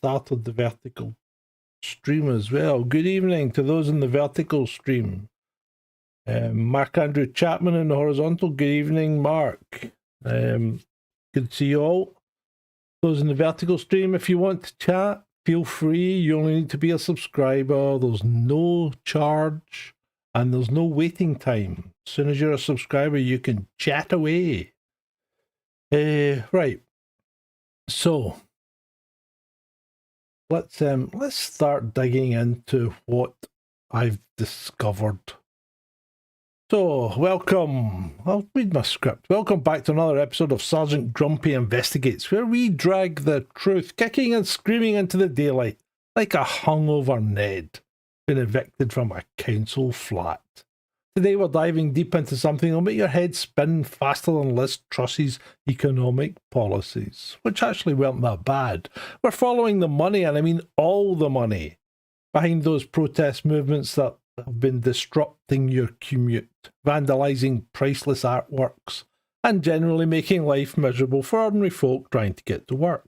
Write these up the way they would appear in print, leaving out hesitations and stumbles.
started the vertical stream as well. Good evening to those in the vertical stream. Mark Andrew Chapman in the horizontal. Good evening, Mark. Good to see you all. Those in the vertical stream, if you want to chat, feel free. You only need to be a subscriber. There's no charge and there's no waiting time. As soon as you're a subscriber, you can chat away. Right. So let's start digging into what I've discovered. So, welcome. I'll read my script. Welcome back to another episode of Sergeant Grumpy Investigates, where we drag the truth, kicking and screaming into the daylight, like a hungover Ned, been evicted from a council flat. Today we're diving deep into something that'll make your head spin faster than Liz Truss's economic policies, which actually weren't that bad. We're following the money, and I mean all the money, behind those protest movements that have been disrupting your commute, vandalising priceless artworks, and generally making life miserable for ordinary folk trying to get to work.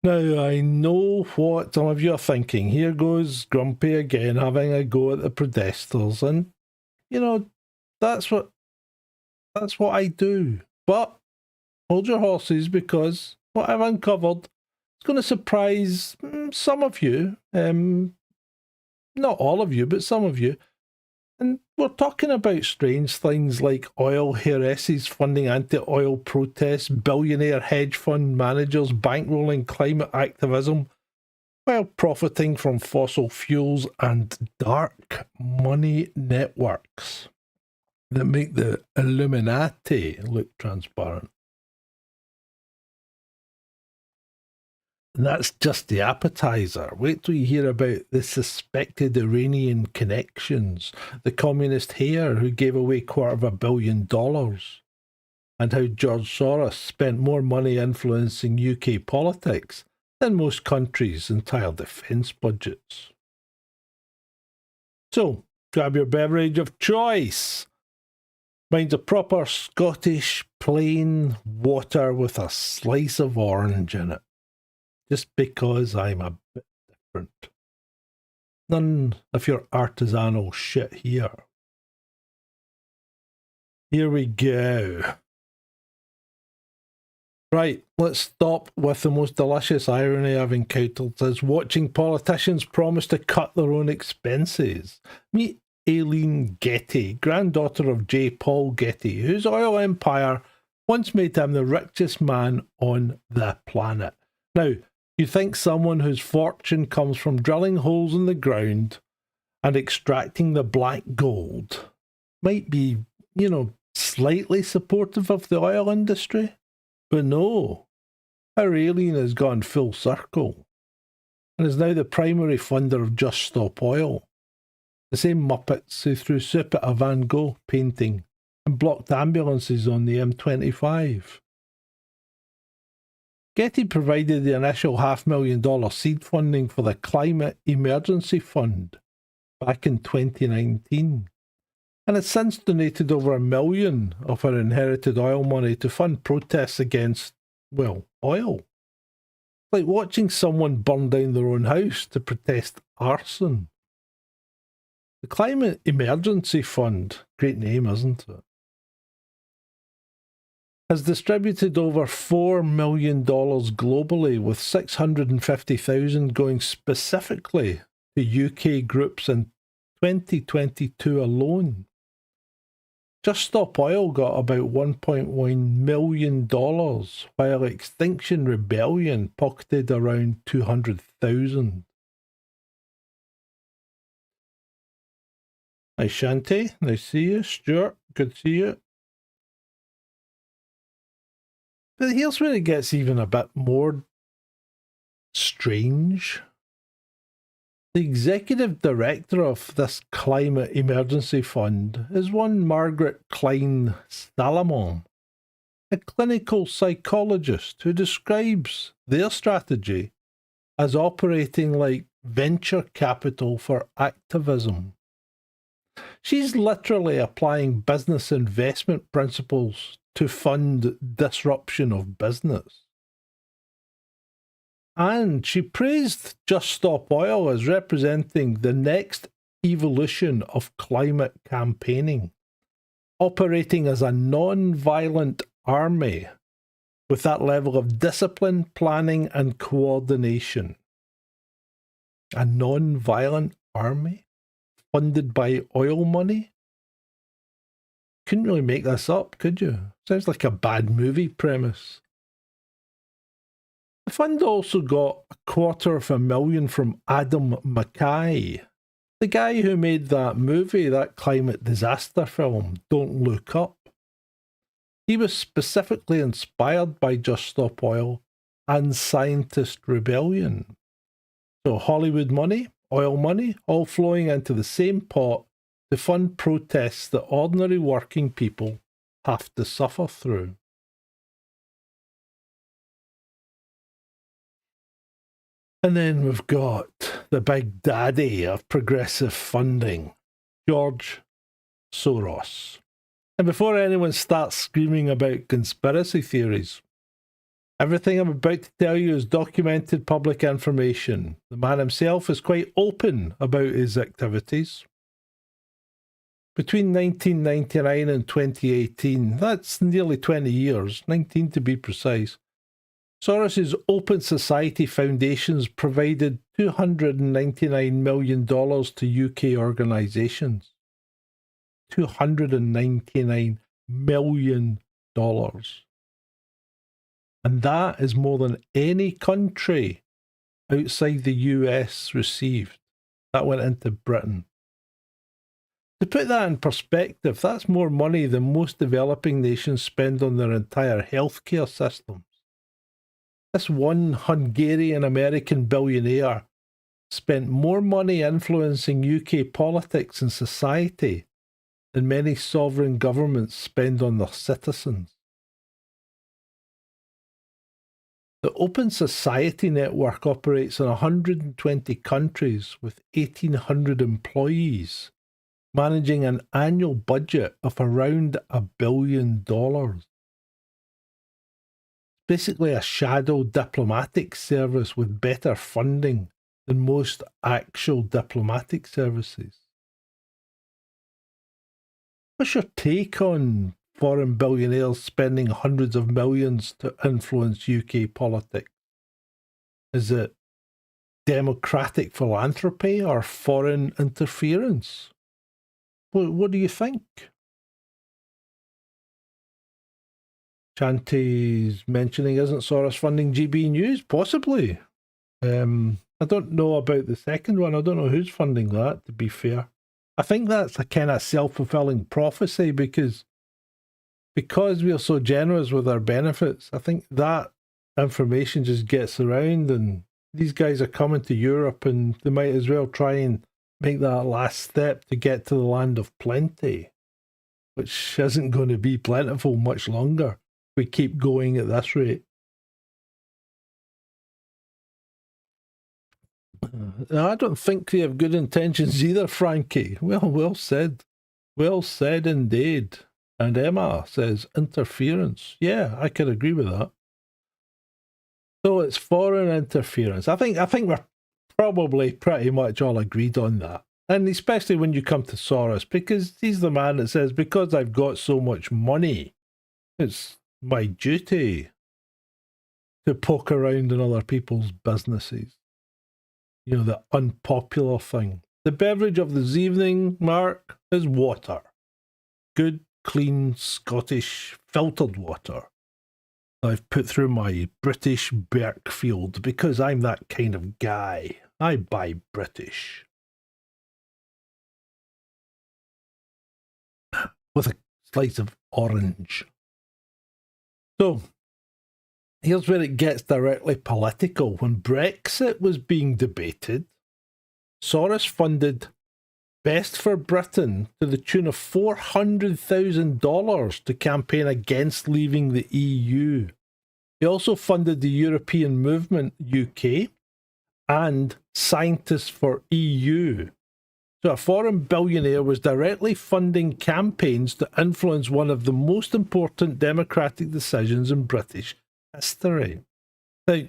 Now, I know what some of you are thinking. Here goes Grumpy again, having a go at the protesters, and, you know, that's what I do. But hold your horses, because what I've uncovered is going to surprise some of you. Not all of you, but some of you. And we're talking about strange things like oil heiresses funding anti-oil protests, billionaire hedge fund managers bankrolling climate activism while profiting from fossil fuels, and dark money networks that make the Illuminati look transparent. And that's just the appetizer. Wait till you hear about the suspected Iranian connections, the communist heir who gave away $250 million, and how George Soros spent more money influencing UK politics than most countries' entire defence budgets. So, grab your beverage of choice. Mine's a proper Scottish plain water with a slice of orange in it. Just because I'm a bit different. None of your artisanal shit here. Here we go. Right, let's stop with the most delicious irony I've encountered, is watching politicians promise to cut their own expenses. Meet Aileen Getty, granddaughter of J. Paul Getty, whose oil empire once made him the richest man on the planet. Now, you think someone whose fortune comes from drilling holes in the ground and extracting the black gold might be, you know, slightly supportive of the oil industry? But no, our Aileen has gone full circle and is now the primary funder of Just Stop Oil. The same Muppets who threw soup at a Van Gogh painting and blocked ambulances on the M25. Getty provided the initial $500,000 seed funding for the Climate Emergency Fund back in 2019, and has since donated over $1 million of her inherited oil money to fund protests against, well, oil. Like watching someone burn down their own house to protest arson. The Climate Emergency Fund, great name, isn't it, has distributed over $4 million globally, with $650,000 going specifically to UK groups in 2022 alone. Just Stop Oil got about $1.1 million, while Extinction Rebellion pocketed around $200,000. Hi Shanti, nice to see you. Stuart, good to see you. But here's where it gets even a bit more strange. The executive director of this Climate Emergency Fund is one Margaret Klein Salamon, a clinical psychologist who describes their strategy as operating like venture capital for activism. She's literally applying business investment principles to fund disruption of business. And she praised Just Stop Oil as representing the next evolution of climate campaigning, operating as a non-violent army with that level of discipline, planning, and coordination. A non-violent army funded by oil money? Couldn't really make this up, could you? Sounds like a bad movie premise. The fund also got $250,000 from Adam McKay, the guy who made that movie, that climate disaster film, Don't Look Up. He was specifically inspired by Just Stop Oil and Scientist Rebellion. So Hollywood money, oil money, all flowing into the same pot to fund protests that ordinary working people have to suffer through. And then we've got the big daddy of progressive funding, George Soros. And before anyone starts screaming about conspiracy theories, everything I'm about to tell you is documented public information. The man himself is quite open about his activities. Between 1999 and 2018, that's nearly 20 years, 19 to be precise, Soros's Open Society Foundations provided $299 million to UK organisations. $299 million. And that is more than any country outside the US received. That went into Britain. To put that in perspective, that's more money than most developing nations spend on their entire healthcare systems. This one Hungarian-American billionaire spent more money influencing UK politics and society than many sovereign governments spend on their citizens. The Open Society Network operates in 120 countries with 1,800 employees, managing an annual budget of around $1 billion. Basically a shadow diplomatic service with better funding than most actual diplomatic services. What's your take on foreign billionaires spending hundreds of millions to influence UK politics? Is it democratic philanthropy or foreign interference? What do you think? Shanti's mentioning, isn't Soros funding GB News? Possibly. I don't know about the second one. I don't know who's funding that, to be fair. I think that's a kind of self-fulfilling prophecy because we are so generous with our benefits. I think that information just gets around and these guys are coming to Europe and they might as well try and make that last step to get to the land of plenty, which isn't going to be plentiful much longer. We keep going at this rate. I don't think they have good intentions either, Frankie. Well said. Well said indeed. And Emma says interference. Yeah, I can agree with that. So it's foreign interference. I think we're probably pretty much all agreed on that. And especially when you come to Soros, because he's the man that says, because I've got so much money, it's my duty to poke around in other people's businesses. You know, the unpopular thing. The beverage of this evening, Mark, is water. Good, clean, Scottish, filtered water. I've put through my British Berkfield because I'm that kind of guy. I buy British. With a slice of orange. So, here's where it gets directly political. When Brexit was being debated, Soros funded Best for Britain to the tune of $400,000 to campaign against leaving the EU. He also funded the European Movement UK and Scientists for EU. So a foreign billionaire was directly funding campaigns to influence one of the most important democratic decisions in British history. Now,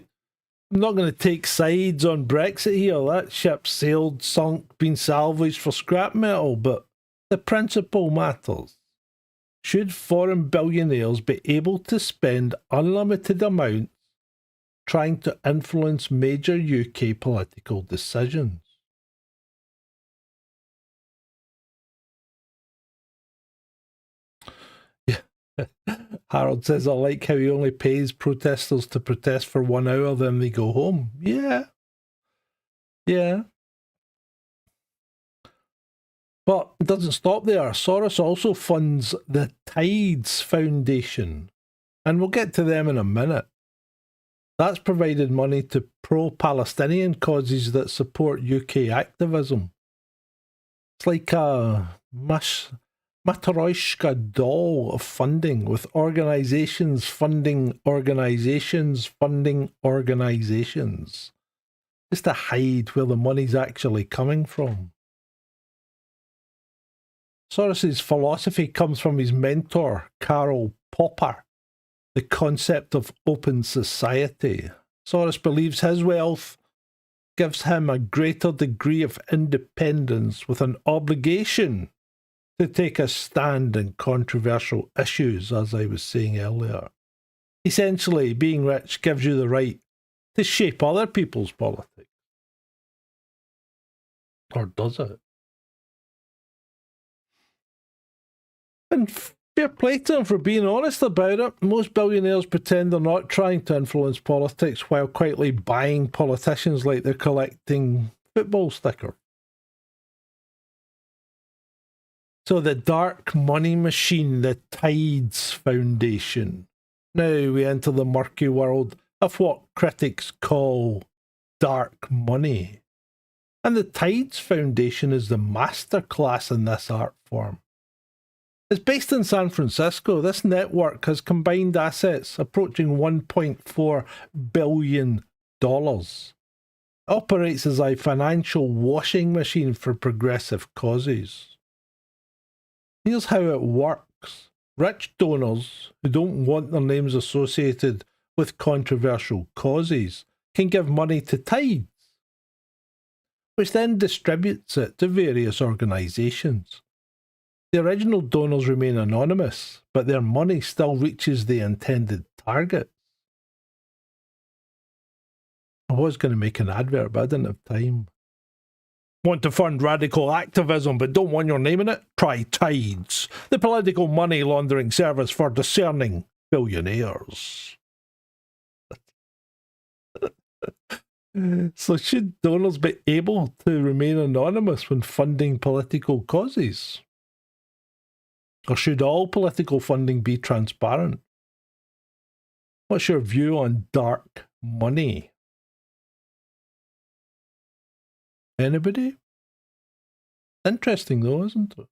I'm not going to take sides on Brexit here. That ship sailed, sunk, been salvaged for scrap metal, but the principle matters. Should foreign billionaires be able to spend unlimited amounts trying to influence major UK political decisions? Yeah. Harold says, I like how he only pays protesters to protest for 1 hour, then they go home. Yeah. Yeah. But it doesn't stop there. Soros also funds the Tides Foundation, and we'll get to them in a minute. That's provided money to pro-Palestinian causes that support UK activism. It's like a Matryoshka doll of funding, with organisations funding organisations funding organisations, just to hide where the money's actually coming from. Soros's philosophy comes from his mentor, Karl Popper, the concept of open society. Soros believes his wealth gives him a greater degree of independence with an obligation to take a stand in controversial issues, as I was saying earlier. Essentially, being rich gives you the right to shape other people's politics. Or does it? And fair play to them for being honest about it. Most billionaires pretend they're not trying to influence politics while quietly buying politicians like they're collecting football stickers. So the dark money machine, the Tides Foundation. Now we enter the murky world of what critics call dark money. And the Tides Foundation is the masterclass in this art form. It's based in San Francisco. This network has combined assets approaching $1.4 billion. It operates as a financial washing machine for progressive causes. Here's how it works. Rich donors who don't want their names associated with controversial causes can give money to Tides, which then distributes it to various organisations. The original donors remain anonymous, but their money still reaches the intended target. I was going to make an advert, but I didn't have time. Want to fund radical activism but don't want your name in it? Try Tides, the political money laundering service for discerning billionaires. So should donors be able to remain anonymous when funding political causes? Or should all political funding be transparent? What's your view on dark money? Anybody? Interesting though, isn't it?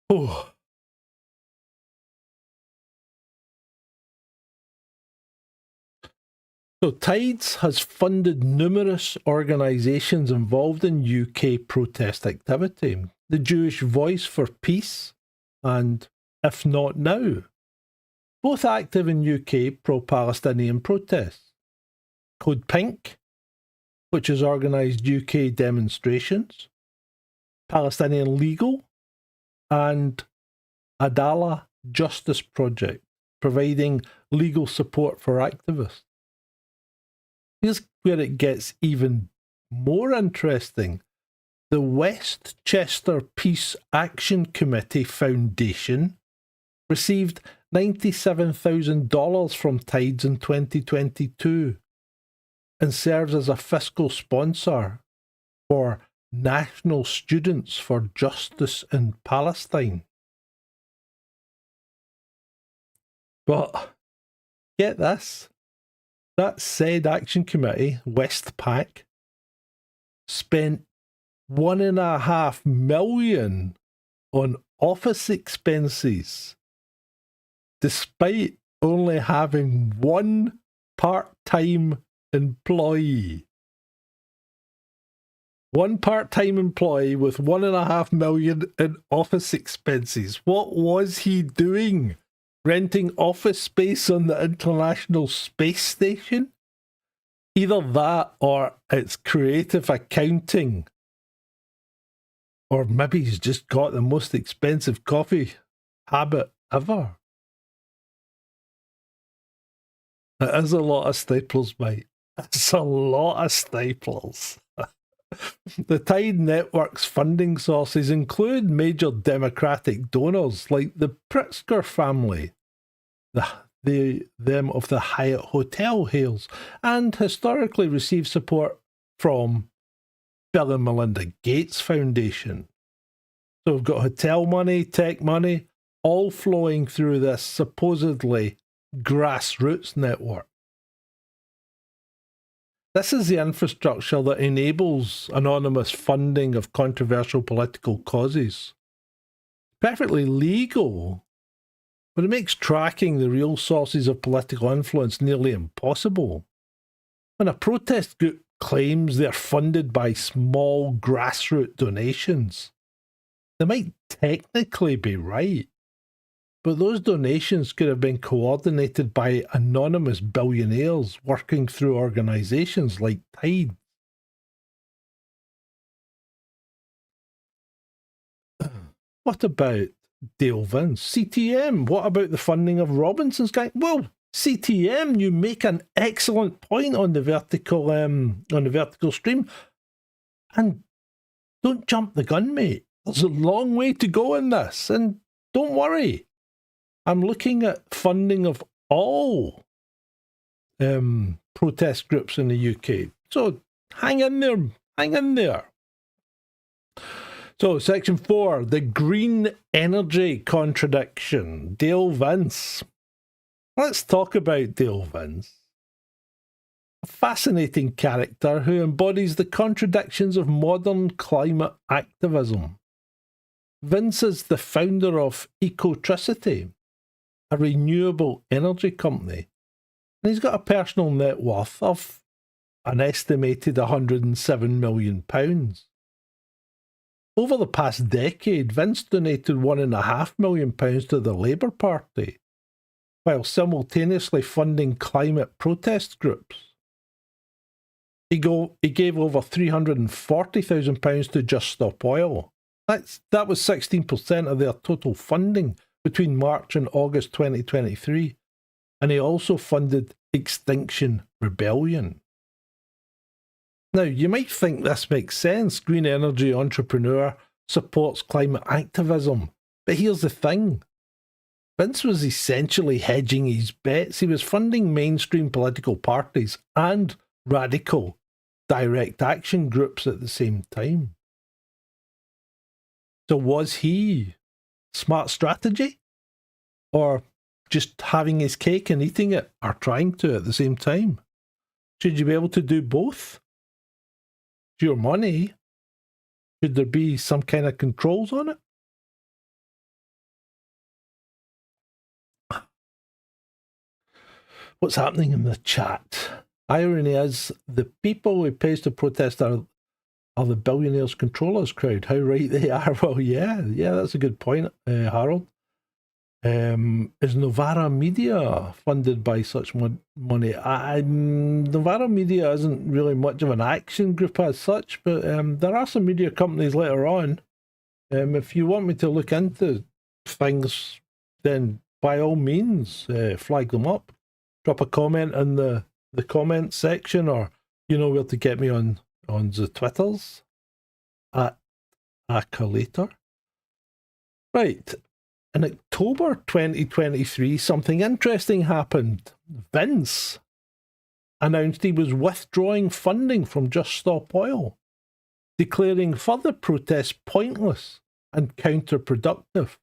Oh. So Tides has funded numerous organisations involved in UK protest activity. The Jewish Voice for Peace and If Not Now, both active in UK pro-Palestinian protests. Code Pink, which has organised UK demonstrations. Palestinian Legal and Adala Justice Project, providing legal support for activists. Here's where it gets even more interesting. The Westchester Peace Action Committee Foundation received $97,000 from Tides in 2022 and serves as a fiscal sponsor for National Students for Justice in Palestine. But get this. That said action committee, Westpac, spent $1.5 million on office expenses, despite only having one part-time employee. One part-time employee with $1.5 million in office expenses. What was he doing? renting office space on the International Space Station. Either that or it's creative accounting. Or maybe he's just got the most expensive coffee habit ever. It is a lot of staples, mate. It's a lot of staples. The Tide Network's funding sources include major Democratic donors like the Pritzker family, them of the Hyatt Hotel hails, and historically received support from Bill and Melinda Gates Foundation. So we've got hotel money, tech money, all flowing through this supposedly grassroots network. This is the infrastructure that enables anonymous funding of controversial political causes. Perfectly legal, but it makes tracking the real sources of political influence nearly impossible. When a protest group claims they're funded by small grassroots donations, they might technically be right, but those donations could have been coordinated by anonymous billionaires working through organisations like Tide. What about Dale Vince? CTM, what about the funding of Robinson's gang? Well, CTM, you make an excellent point on the vertical stream. And don't jump the gun, mate. There's a long way to go in this. And don't worry. I'm looking at funding of all protest groups in the UK. So hang in there. Hang in there. So, section 4, the green energy contradiction. Dale Vince. Let's talk about Dale Vince. A fascinating character who embodies the contradictions of modern climate activism. Vince is the founder of Ecotricity, a renewable energy company, and he's got a personal net worth of an estimated £107 million. Over the past decade, Vince donated £1.5 million to the Labour Party, while simultaneously funding climate protest groups. He gave over £340,000 to Just Stop Oil. That was 16% of their total funding between March and August 2023. And he also funded Extinction Rebellion. Now, you might think this makes sense. Green energy entrepreneur supports climate activism. But here's the thing. Vince was essentially hedging his bets. He was funding mainstream political parties and radical direct action groups at the same time. So was he smart strategy? Or just having his cake and eating it, or trying to at the same time? Should you be able to do both? It's your money. Should there be some kind of controls on it? What's happening in the chat? Irony is, the people who pays to protest are the billionaires controllers crowd. How right they are. Well, yeah, that's a good point, Harold. Is Novara Media funded by such money? Novara Media isn't really much of an action group as such, but there are some media companies later on. If you want me to look into things, then by all means, flag them up. Drop a comment in the comment section, or you know where to get me on the Twitters, at Acalator. Right. In October 2023, something interesting happened. Vince announced he was withdrawing funding from Just Stop Oil, declaring further protests pointless and counterproductive.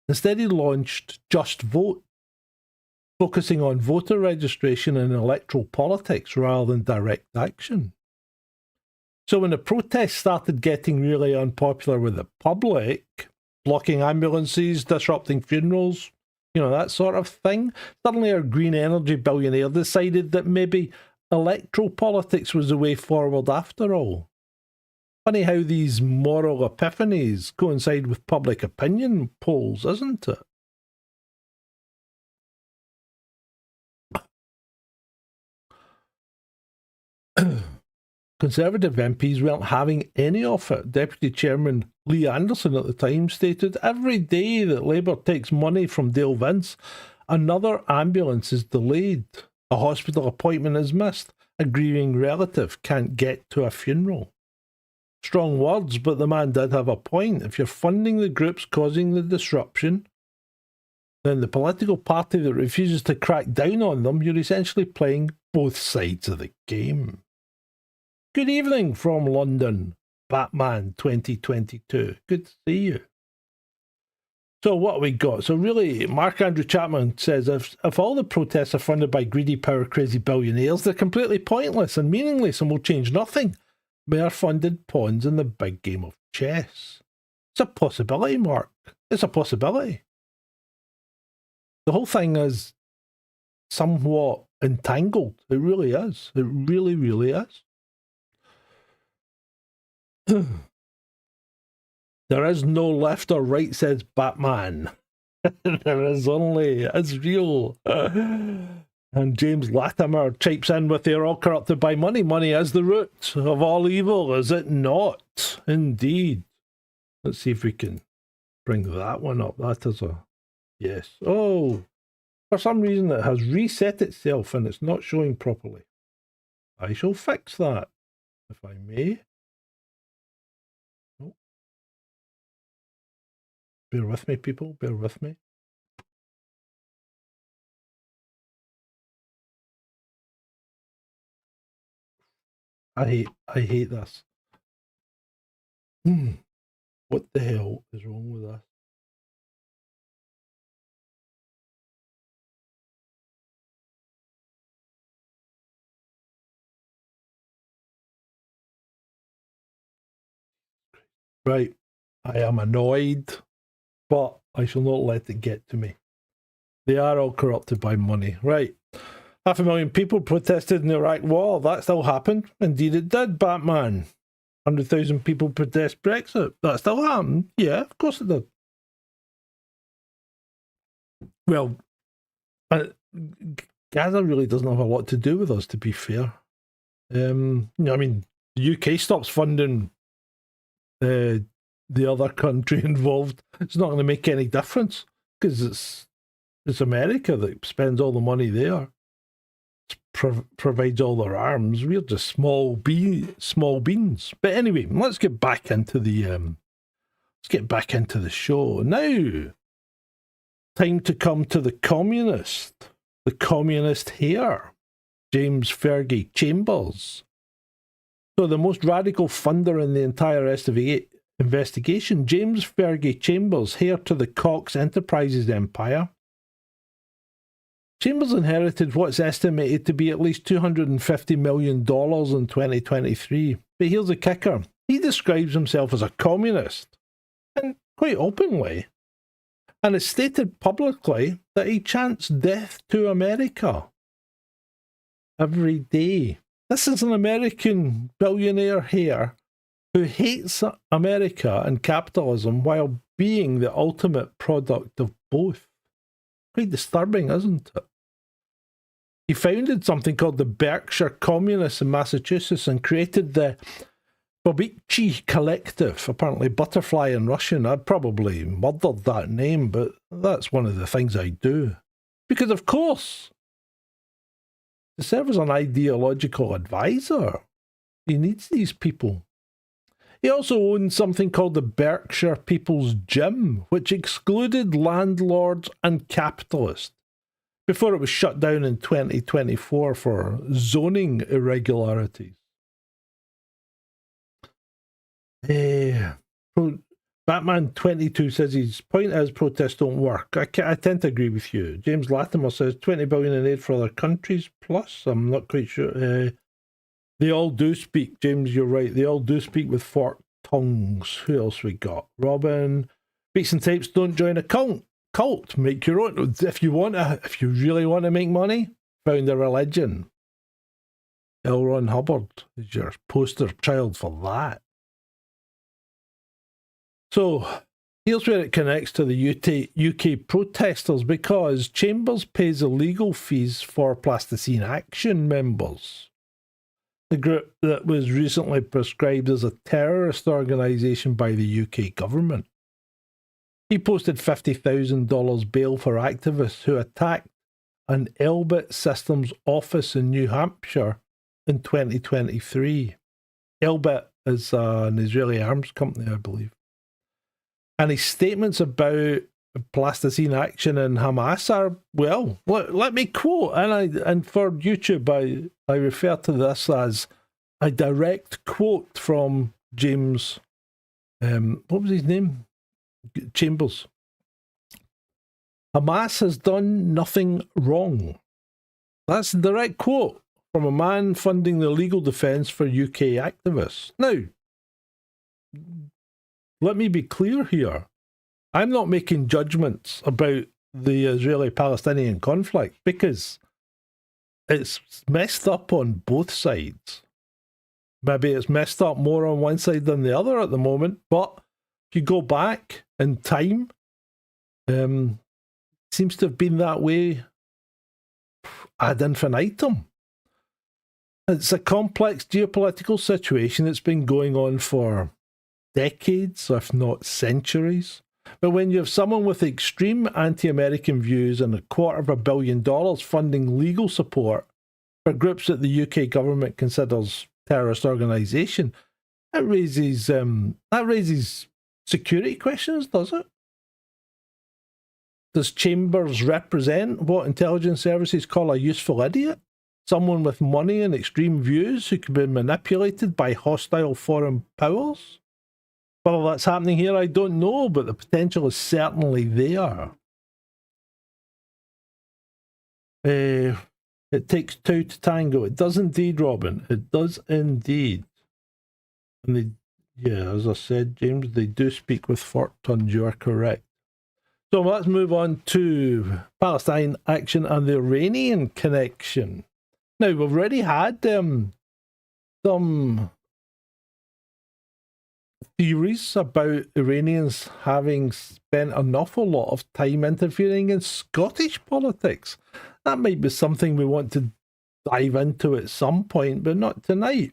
Instead, he launched Just Vote, focusing on voter registration and electoral politics rather than direct action. So when the protests started getting really unpopular with the public, blocking ambulances, disrupting funerals, that sort of thing, suddenly our green energy billionaire decided that maybe electoral politics was the way forward after all. Funny how these moral epiphanies coincide with public opinion polls, isn't it? Conservative MPs weren't having any of it. Deputy Chairman Lee Anderson at the time stated, "Every day that Labour takes money from Dale Vince, another ambulance is delayed, a hospital appointment is missed, a grieving relative can't get to a funeral." Strong words, but the man did have a point. If you're funding the groups causing the disruption, then the political party that refuses to crack down on them, you're essentially playing both sides of the game. Good evening from London, Batman 2022. Good to see you. So what we got? So really, Mark Andrew Chapman says if all the protests are funded by greedy, power-crazy billionaires, they're completely pointless and meaningless and will change nothing. Mere funded pawns in the big game of chess. It's a possibility, Mark. It's a possibility. The whole thing is somewhat entangled. It really is. It really, really is. There is no left or right, says Batman. There is only Israel. And James Latimer chipes in with "They're all corrupted by money. Money is the root of all evil, is it not?" Indeed. Let's see if we can bring that one up. That is a yes. Oh, for some reason it has reset itself and it's not showing properly. I shall fix that, if I may. Oh. Bear with me, people. Bear with me. I hate this. What the hell is wrong with this? Right. I am annoyed, but I shall not let it get to me. They are all corrupted by money. Right. 500,000 people protested in the Iraq war. That still happened. Indeed it did, Batman. 100,000 people protest Brexit. That still happened. Yeah, of course it did. Well, Gaza really doesn't have a lot to do with us, to be fair. I mean, the UK stops funding the other country involved. It's not going to make any difference because it's America that spends all the money there. Provides all their arms. We're just small beans. But anyway, let's get back into the show now. Time to come to the communist here, James Fergie Chambers. So the most radical funder in the entire investigation, James Fergie Chambers, heir to the Cox Enterprises empire. Chambers inherited what's estimated to be at least $250 million in 2023. But here's the kicker. He describes himself as a communist, and quite openly, and has stated publicly that he chants death to America every day. This is an American billionaire here who hates America and capitalism while being the ultimate product of both. Quite disturbing, isn't it? He founded something called the Berkshire Communists in Massachusetts and created the Bobici Collective, apparently butterfly in Russian. I probably murdered that name, but that's one of the things I do. Because, of course, to serve as an ideological advisor, he needs these people. He also owned something called the Berkshire People's Gym, which excluded landlords and capitalists, before it was shut down in 2024 for zoning irregularities. Batman 22 says his point is protests don't work. I tend to agree with you. James Latimer says 20 billion in aid for other countries plus. I'm not quite sure. They all do speak, James, you're right. They all do speak with forked tongues. Who else we got? Robin. Beats and tapes, don't join a cult. Make your own. If you really want to make money, found a religion. L. Ron Hubbard is your poster child for that. So here's where it connects to the UK protesters, because Chambers pays the legal fees for Palestine Action members. the group that was recently prescribed as a terrorist organisation by the UK government. He posted $50,000 bail for activists who attacked an Elbit Systems office in New Hampshire in 2023. Elbit is an Israeli arms company, I believe. And his statements about Palestine Action and Hamas are, well, let me quote, and for YouTube, I refer to this as a direct quote from James, what was his name? Chambers. Hamas has done nothing wrong. That's a direct quote from a man funding the legal defence for UK activists. Now, let me be clear here. I'm not making judgments about the Israeli-Palestinian conflict because it's messed up on both sides. Maybe it's messed up more on one side than the other at the moment, but if you go back in time, seems to have been that way ad infinitum. It's a complex geopolitical situation that's been going on for decades, if not centuries. But when you have someone with extreme anti-American views and $250 million funding legal support for groups that the UK government considers terrorist organisation, that raises security questions, does it? Does Chambers represent what intelligence services call a useful idiot? Someone with money and extreme views who can be manipulated by hostile foreign powers? Whether that's happening here, I don't know, but the potential is certainly there. It takes two to tango. It does indeed, Robin. It does indeed. And as I said, James, they do speak with fortunes. You are correct. So let's move on to Palestine Action and the Iranian connection. Now, we've already had some theories about Iranians having spent an awful lot of time interfering in Scottish politics. That might be something we want to dive into at some point, but not tonight.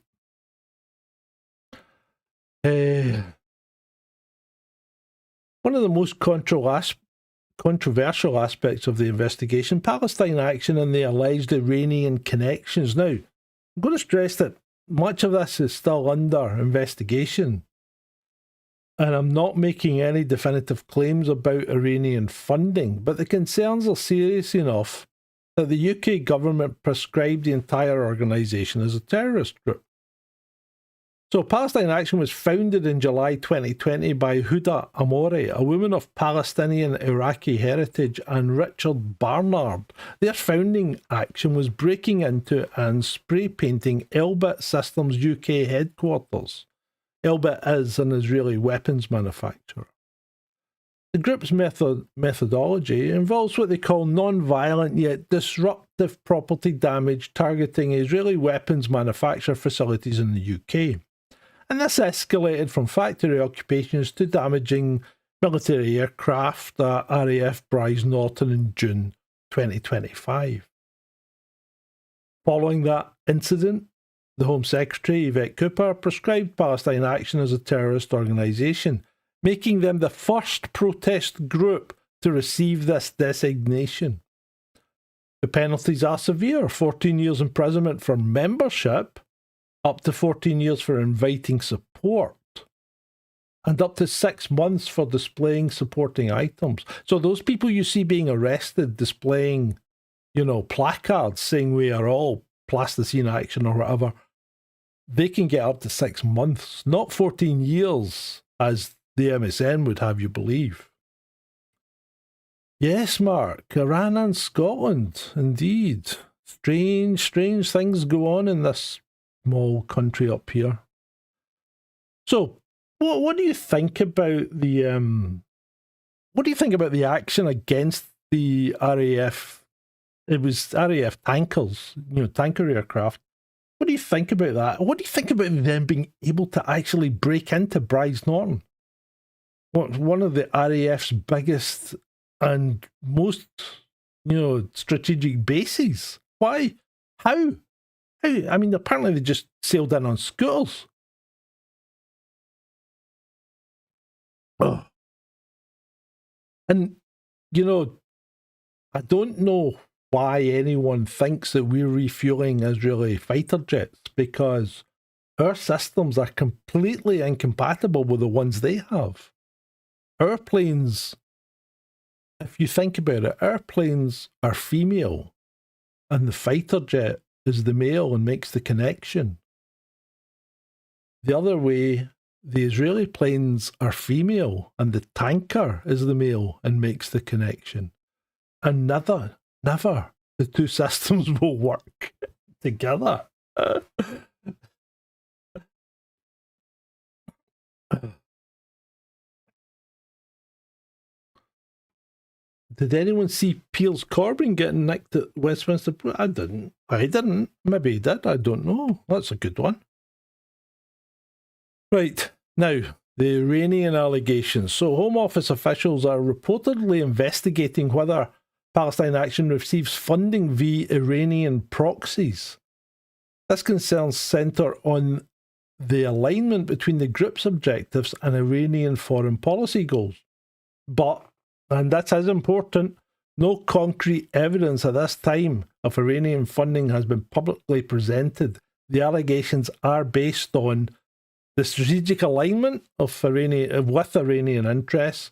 One of the most controversial aspects of the investigation, Palestine Action and the alleged Iranian connections. Now, I'm going to stress that much of this is still under investigation. And I'm not making any definitive claims about Iranian funding, but the concerns are serious enough that the UK government prescribed the entire organisation as a terrorist group. So Palestine Action was founded in July 2020 by Huda Amori, a woman of Palestinian Iraqi heritage, and Richard Barnard. Their founding action was breaking into and spray painting Elbit Systems UK headquarters. Elbit is an Israeli weapons manufacturer. The group's methodology involves what they call non-violent yet disruptive property damage targeting Israeli weapons manufacture facilities in the UK. And this escalated from factory occupations to damaging military aircraft at RAF Brize Norton in June 2025. Following that incident, the Home Secretary, Yvette Cooper, prescribed Palestine Action as a terrorist organisation, making them the first protest group to receive this designation. The penalties are severe: 14 years imprisonment for membership, up to 14 years for inviting support, and up to 6 months for displaying supporting items. So those people you see being arrested displaying, placards saying we are all Palestine Action or whatever, they can get up to 6 months, not 14 years, as the MSN would have you believe. Yes, Mark, Iran and Scotland, indeed. Strange things go on in this small country up here. So, what do you think about the action against the RAF? It was RAF tankers, tanker aircraft. What do you think about that? What do you think about them being able to actually break into Brize Norton? One of the RAF's biggest and most, strategic bases. Why? How? I mean, apparently they just sailed in on scooters. Oh. And, you know, I don't know why anyone thinks that we're refueling Israeli fighter jets, because our systems are completely incompatible with the ones they have. Our planes, if you think about it, our planes are female, and the fighter jet is the male and makes the connection. The other way, the Israeli planes are female, and the tanker is the male and makes the connection. And never, the two systems will work together. Did anyone see Piers Corbyn getting nicked at Westminster? I didn't. Maybe he did. I don't know. That's a good one. Right. Now, the Iranian allegations. So, Home Office officials are reportedly investigating whether Palestine Action receives funding via Iranian proxies. This concerns centre on the alignment between the group's objectives and Iranian foreign policy goals. But, and that is important, no concrete evidence at this time of Iranian funding has been publicly presented. The allegations are based on the strategic alignment of with Iranian interests,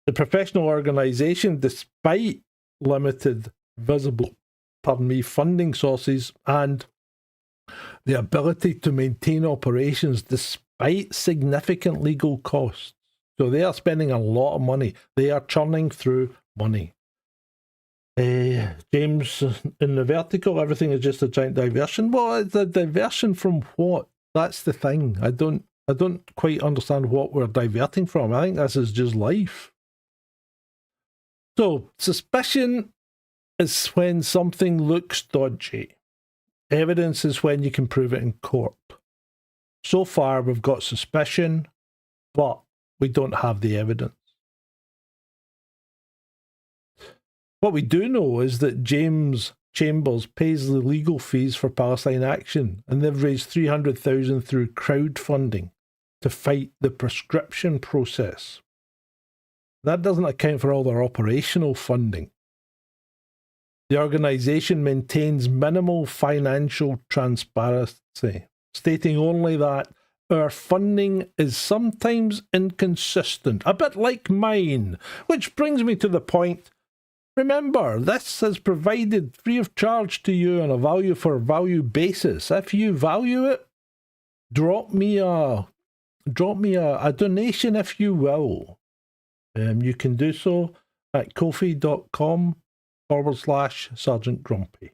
the professional organisation, despite limited visible funding sources, and the ability to maintain operations despite significant legal costs. So they are spending a lot of money. They are churning through money. James, in the vertical, everything is just a giant diversion. Well, it's a diversion from what? That's the thing. I don't quite understand what we're diverting from. I think this is just life. So, suspicion is when something looks dodgy. Evidence is when you can prove it in court. So far, we've got suspicion, but we don't have the evidence. What we do know is that James Chambers pays the legal fees for Palestine Action, and they've raised $300,000 through crowdfunding to fight the prescription process. That doesn't account for all their operational funding. The organisation maintains minimal financial transparency, stating only that our funding is sometimes inconsistent, a bit like mine, which brings me to the point. Remember, this is provided free of charge to you on a value for value basis. If you value it, drop me a donation, if you will. You can do so at kofi.com/Sergeant Grumpy.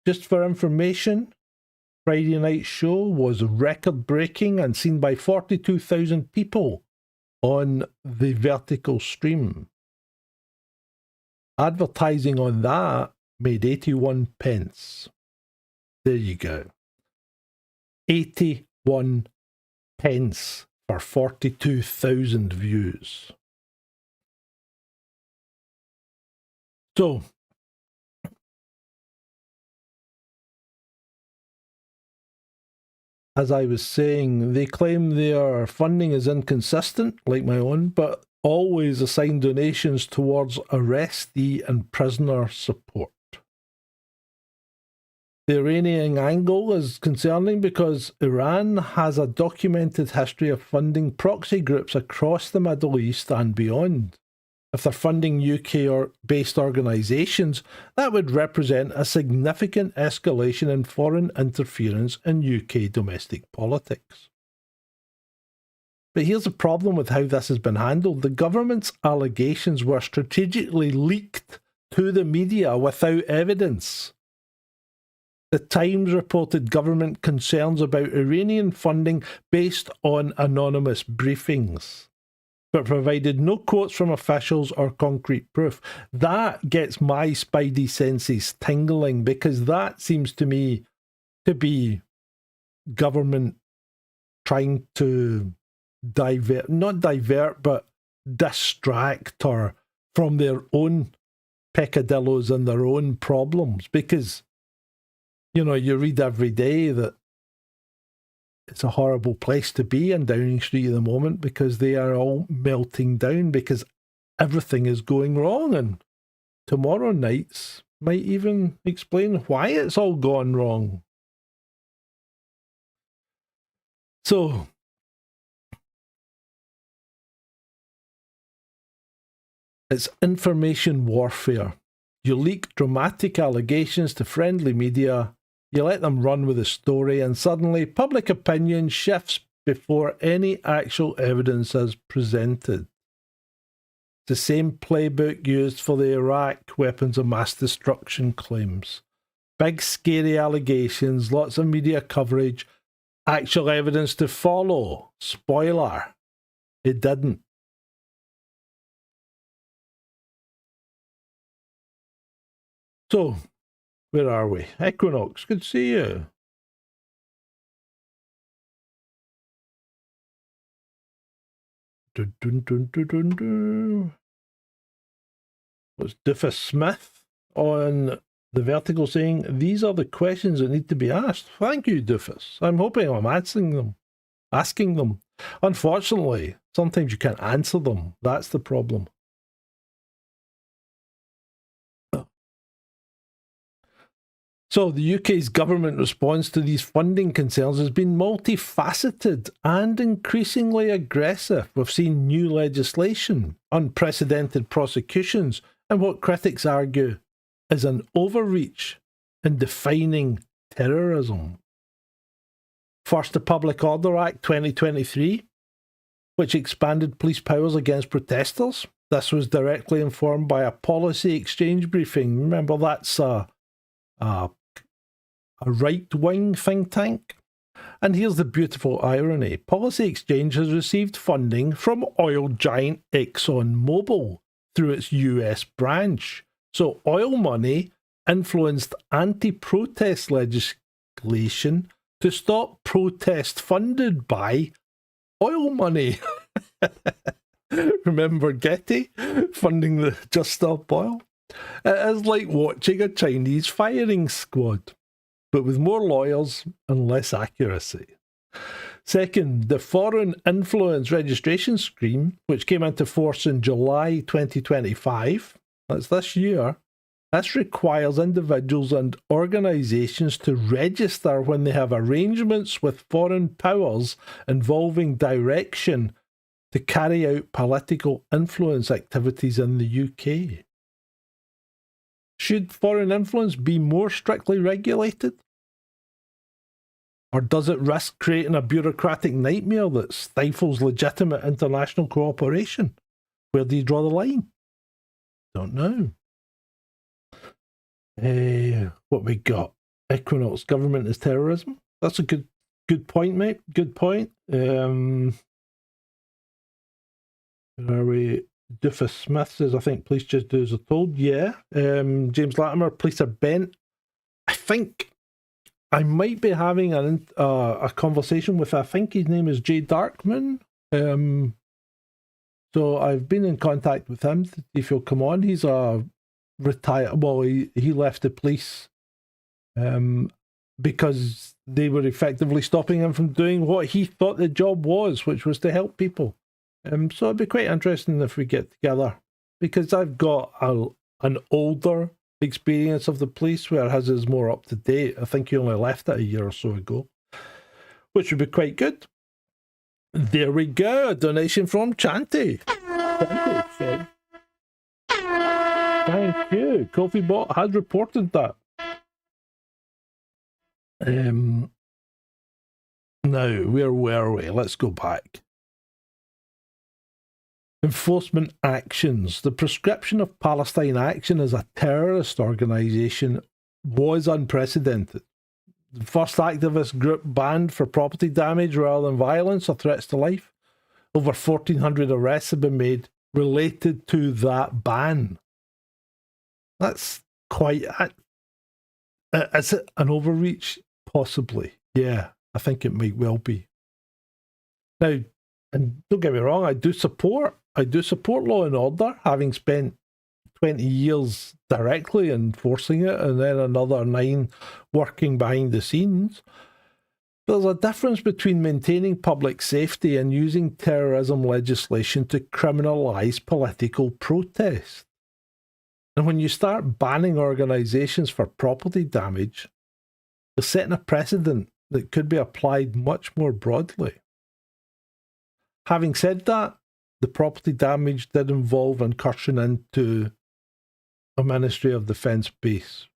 Just for information, Friday night's show was record-breaking and seen by 42,000 people on the vertical stream. Advertising on that made 81 pence. There you go. 81 pence for 42,000 views. So, as I was saying, they claim their funding is inconsistent, like my own, but always assign donations towards arrestee and prisoner support. The Iranian angle is concerning because Iran has a documented history of funding proxy groups across the Middle East and beyond. If they're funding UK-based organisations, that would represent a significant escalation in foreign interference in UK domestic politics. But here's the problem with how this has been handled. The government's allegations were strategically leaked to the media without evidence. The Times reported government concerns about Iranian funding based on anonymous briefings, but provided no quotes from officials or concrete proof. That gets my spidey senses tingling, because that seems to me to be government trying to not divert, but distract her from their own peccadillos and their own problems. Because, you read every day that it's a horrible place to be in Downing Street at the moment because they are all melting down because everything is going wrong. And tomorrow night's might even explain why it's all gone wrong. So, it's information warfare. You leak dramatic allegations to friendly media, you let them run with the story, and suddenly public opinion shifts before any actual evidence is presented. The same playbook used for the Iraq weapons of mass destruction claims. Big scary allegations, lots of media coverage, actual evidence to follow. Spoiler, it didn't. So, where are we? Equinox, good to see you. Was Doofus Smith on the Vertical saying, these are the questions that need to be asked. Thank you, Doofus. I'm hoping I'm asking them. Unfortunately, sometimes you can't answer them. That's the problem. So the UK's government response to these funding concerns has been multifaceted and increasingly aggressive. We've seen new legislation, unprecedented prosecutions, and what critics argue is an overreach in defining terrorism. First, the Public Order Act 2023, which expanded police powers against protesters. This was directly informed by a policy exchange briefing. Remember, that's a right-wing think tank. And here's the beautiful irony. Policy Exchange has received funding from oil giant ExxonMobil through its US branch. So oil money influenced anti-protest legislation to stop protest funded by oil money. Remember Getty funding the Just Stop Oil? It is like watching a Chinese firing squad, but with more lawyers and less accuracy. Second, the Foreign Influence Registration Scheme, which came into force in July 2025, that's this year, this requires individuals and organisations to register when they have arrangements with foreign powers involving direction to carry out political influence activities in the UK. Should foreign influence be more strictly regulated? Or does it risk creating a bureaucratic nightmare that stifles legitimate international cooperation? Where do you draw the line? Don't know. What we got? Equinox government is terrorism. That's a good point, mate. Good point. Where are we? Doofus Smith says, I think police just do as they're told. Yeah. James Latimer, police are bent. I think I might be having a conversation with, I think his name is Jay Darkman. So I've been in contact with him to see if he'll come on. He's a retired, well, he left the police because they were effectively stopping him from doing what he thought the job was, which was to help people. So it'd be quite interesting if we get together, because I've got an older experience of the police, where his is more up to date. I think he only left it a year or so ago, which would be quite good. There we go, a donation from Chanty. Thank you. CoffeeBot has reported that. Now, where were we? Let's go back. Enforcement actions. The prescription of Palestine Action as a terrorist organisation was unprecedented. The first activist group banned for property damage rather than violence or threats to life. Over 1,400 arrests have been made related to that ban. That's quite... Is it an overreach? Possibly. Yeah, I think it might well be. Now, and don't get me wrong, I do support law and order, having spent 20 years directly enforcing it, and then another 9 working behind the scenes. There's a difference between maintaining public safety and using terrorism legislation to criminalise political protest. And when you start banning organisations for property damage, you're setting a precedent that could be applied much more broadly. Having said that, the property damage did involve incursion into a Ministry of Defence base.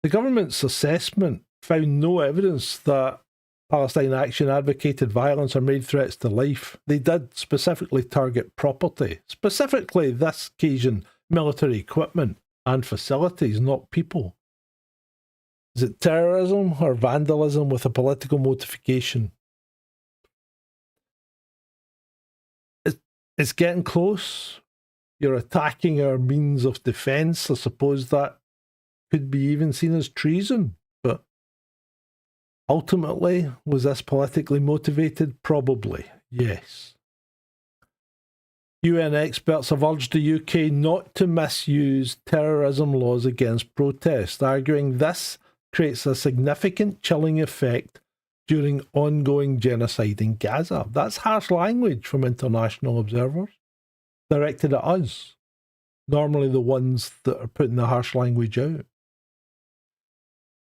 The government's assessment found no evidence that Palestine Action advocated violence or made threats to life. They did specifically target property, specifically this occasion military equipment and facilities, not people. Is it terrorism or vandalism with a political motivation? It's getting close. You're attacking our means of defence. I suppose that could be even seen as treason. But ultimately, was this politically motivated? Probably, yes. UN experts have urged the UK not to misuse terrorism laws against protest, arguing this creates a significant chilling effect during ongoing genocide in Gaza. That's harsh language from international observers, directed at us, normally the ones that are putting the harsh language out.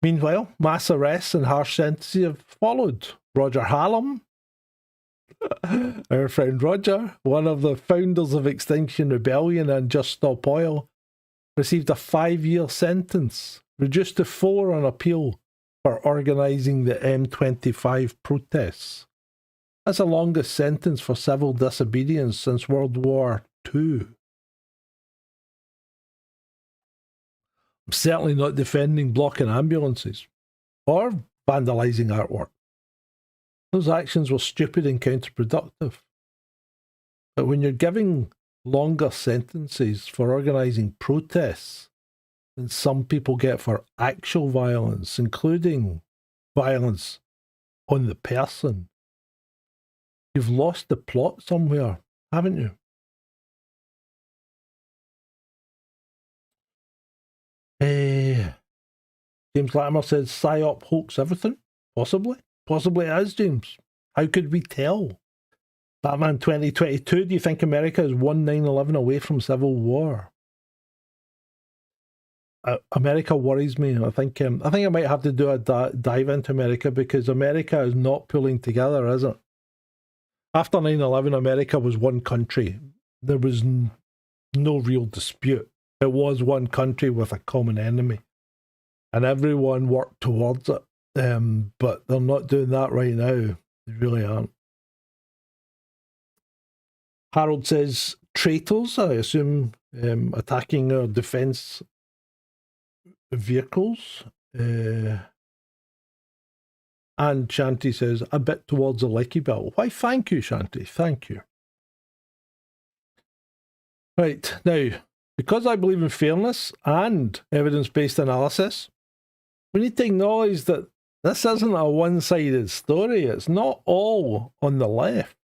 Meanwhile, mass arrests and harsh sentences have followed. Roger Hallam, our friend Roger, one of the founders of Extinction Rebellion and Just Stop Oil, received a 5-year sentence, reduced to 4 on appeal, for organising the M25 protests. That's the longest sentence for civil disobedience since World War II. I'm certainly not defending blocking ambulances or vandalising artwork. Those actions were stupid and counterproductive. But when you're giving longer sentences for organising protests than some people get for actual violence, including violence on the person, you've lost the plot somewhere, haven't you? James Latimer says, PSYOP hoax everything? Possibly. Possibly it is, James. How could we tell? Batman 2022, do you think America is 9/11 away from civil war? America worries me. I think I might have to do a dive into America, because America is not pulling together, is it? After 9/11, America was one country. There was no real dispute. It was one country with a common enemy, and everyone worked towards it. But they're not doing that right now. They really aren't. Harold says, traitors, I assume, attacking our defence vehicles. And Shanti says, a bit towards the Lecky Bill. Why, thank you, Shanti. Thank you. Right, now, because I believe in fairness and evidence-based analysis, we need to acknowledge that this isn't a one-sided story. It's not all on the left.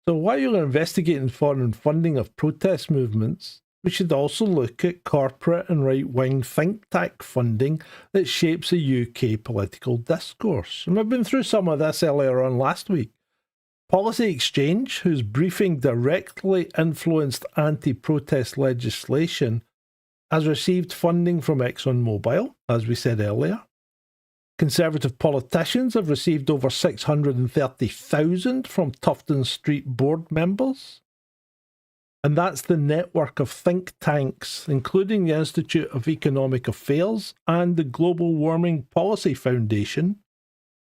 So while you're investigating foreign funding of protest movements, we should also look at corporate and right-wing think tank funding that shapes the UK political discourse. And we've been through some of this earlier on last week. Policy Exchange, whose briefing directly influenced anti-protest legislation, has received funding from ExxonMobil, as we said earlier. Conservative politicians have received over $630,000 from Tufton Street board members. And that's the network of think tanks, including the Institute of Economic Affairs and the Global Warming Policy Foundation,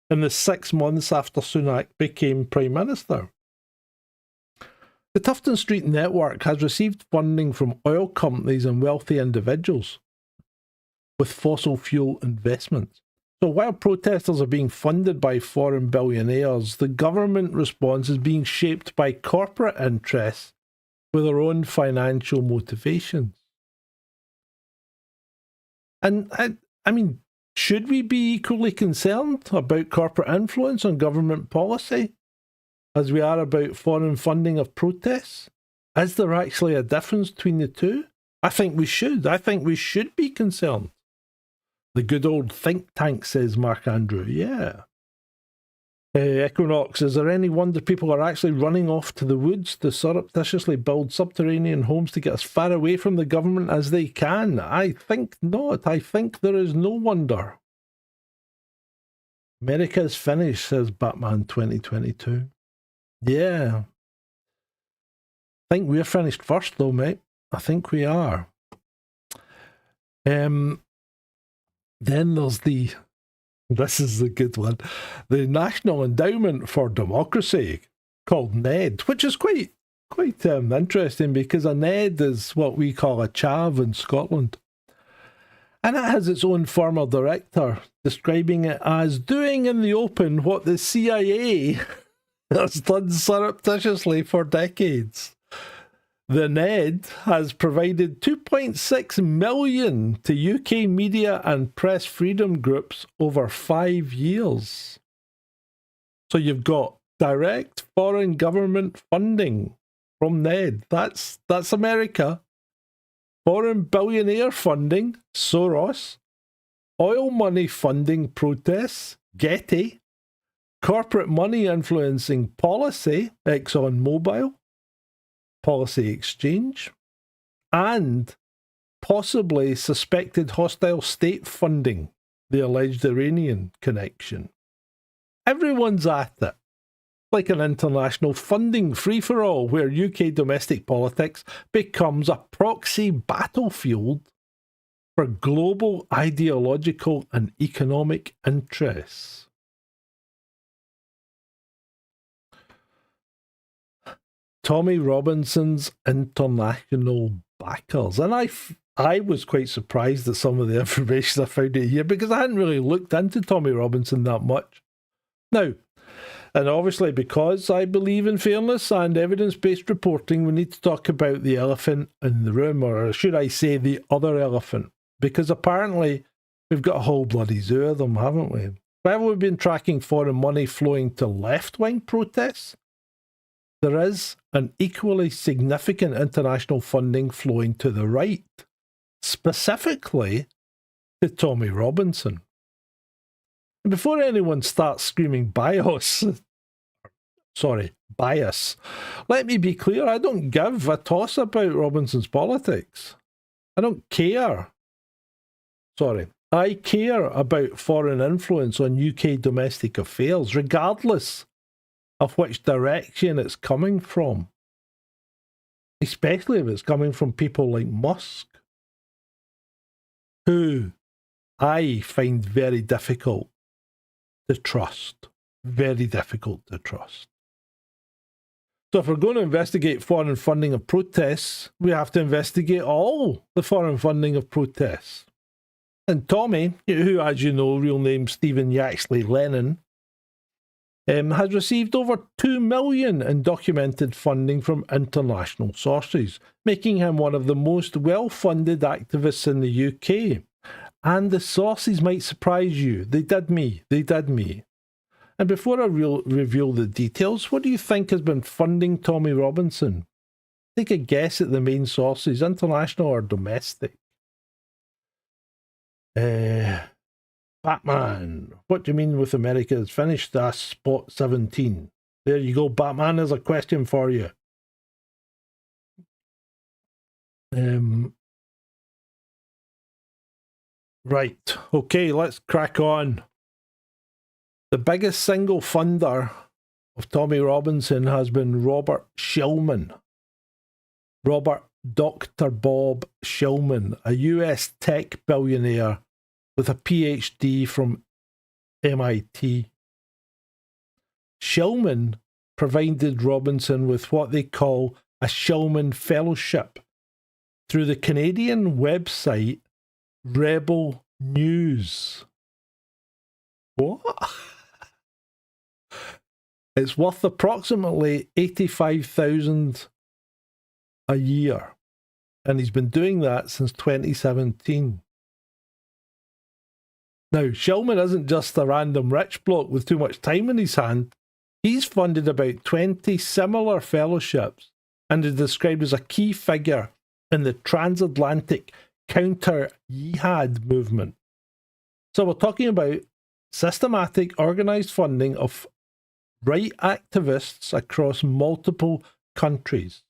in the 6 months after Sunak became Prime Minister. The Tufton Street network has received funding from oil companies and wealthy individuals with fossil fuel investments. So while protesters are being funded by foreign billionaires, the government response is being shaped by corporate interests with their own financial motivations. And I mean, should we be equally concerned about corporate influence on government policy as we are about foreign funding of protests? Is there actually a difference between the two? I think we should. I think we should be concerned. The good old think tank, says Mark Andrew. Yeah. Equinox, is there any wonder people are actually running off to the woods to surreptitiously build subterranean homes to get as far away from the government as they can? I think not. I think there is no wonder. America is finished, says Batman 2022. Yeah. I think we're finished first, though, mate. I think we are. Then there's this is the good one, the National Endowment for Democracy, called NED, which is quite interesting, because a NED is what we call a chav in Scotland. And it has its own former director describing it as doing in the open what the CIA has done surreptitiously for decades. The NED has provided 2.6 million to UK media and press freedom groups over 5 years. So you've got direct foreign government funding from NED. That's America. Foreign billionaire funding, Soros. Oil money funding protests, Getty. Corporate money influencing policy, ExxonMobil. Policy exchange, and possibly suspected hostile state funding, the alleged Iranian connection. Everyone's at it, like an international funding free-for-all where UK domestic politics becomes a proxy battlefield for global ideological and economic interests. Tommy Robinson's international backers. And I was quite surprised at some of the information I found out here, because I hadn't really looked into Tommy Robinson that much. Now, and obviously because I believe in fairness and evidence-based reporting, we need to talk about the elephant in the room, or should I say the other elephant, because apparently we've got a whole bloody zoo of them, haven't we? While we've been tracking foreign money flowing to left-wing protests, there is an equally significant international funding flowing to the right, specifically to Tommy Robinson. And before anyone starts screaming bias, let me be clear, I don't give a toss about Robinson's politics. I don't care. I care about foreign influence on UK domestic affairs, regardless of which direction it's coming from. Especially if it's coming from people like Musk, who I find very difficult to trust. Very difficult to trust. So if we're going to investigate foreign funding of protests, we have to investigate all the foreign funding of protests. And Tommy, who, as you know, real name Stephen Yaxley Lennon, has received over 2 million in documented funding from international sources, making him one of the most well-funded activists in the UK. And the sources might surprise you. They did me. And before I reveal the details, what do you think has been funding Tommy Robinson? Take a guess at the main sources, international or domestic. Batman, what do you mean with America is finished? That's spot 17. There you go, Batman, there's a question for you. Right, okay, let's crack on. The biggest single funder of Tommy Robinson has been Robert Shillman. Robert Dr. Bob Shillman, a US tech billionaire with a PhD from MIT. Shillman provided Robinson with what they call a Shillman Fellowship through the Canadian website Rebel News. What? It's worth approximately $85,000 a year, and he's been doing that since 2017. Now, Shillman isn't just a random rich bloke with too much time in his hand. He's funded about 20 similar fellowships and is described as a key figure in the transatlantic counter-jihad movement. So we're talking about systematic, organised funding of right activists across multiple countries.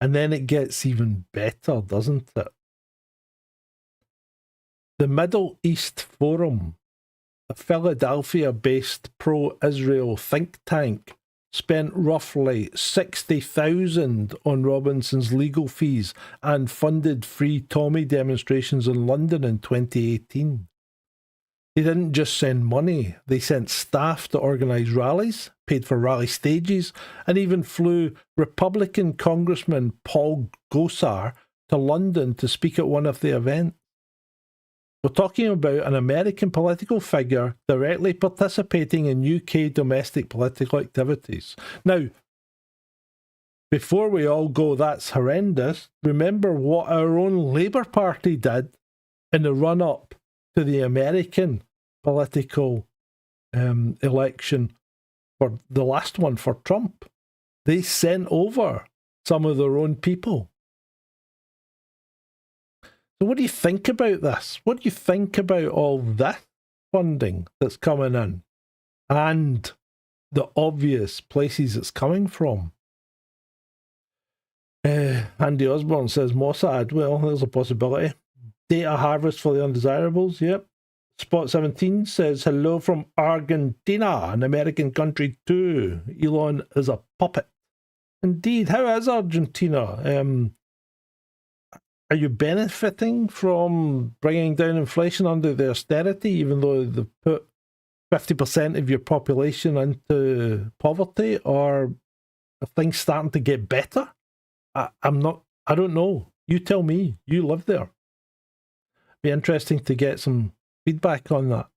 And then it gets even better, doesn't it? The Middle East Forum, a Philadelphia-based pro-Israel think tank, spent roughly $60,000 on Robinson's legal fees and funded free Tommy demonstrations in London in 2018. They didn't just send money, they sent staff to organise rallies, paid for rally stages, and even flew Republican Congressman Paul Gosar to London to speak at one of the events. We're talking about an American political figure directly participating in UK domestic political activities. Now, before we all go, that's horrendous, remember what our own Labour Party did in the run-up to the American political election for the last one for Trump. They sent over some of their own people. So what do you think about this? What do you think about all this funding that's coming in and the obvious places it's coming from? Andy Osborne says Mossad. Well, there's a possibility. Data harvest for the undesirables, yep. Spot 17 says hello from Argentina, an American country too. Elon is a puppet. Indeed, how is Argentina? Are you benefiting from bringing down inflation under the austerity, even though they put 50% of your population into poverty? Or are things starting to get better? I don't know. You tell me. You live there. Be interesting to get some feedback on that.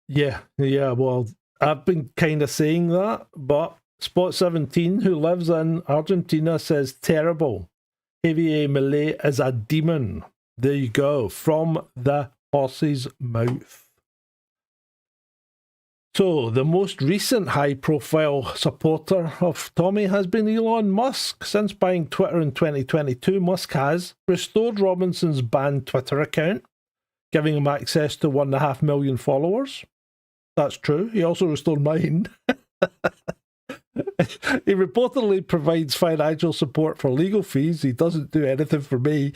Yeah, well, I've been kind of saying that, but Spot 17, who lives in Argentina, says terrible. Javier Milei is a demon. There you go, from the horse's mouth. So, the most recent high-profile supporter of Tommy has been Elon Musk. Since buying Twitter in 2022, Musk has restored Robinson's banned Twitter account, giving him access to 1.5 million followers. That's true. He also restored mine. He reportedly provides financial support for legal fees. He doesn't do anything for me.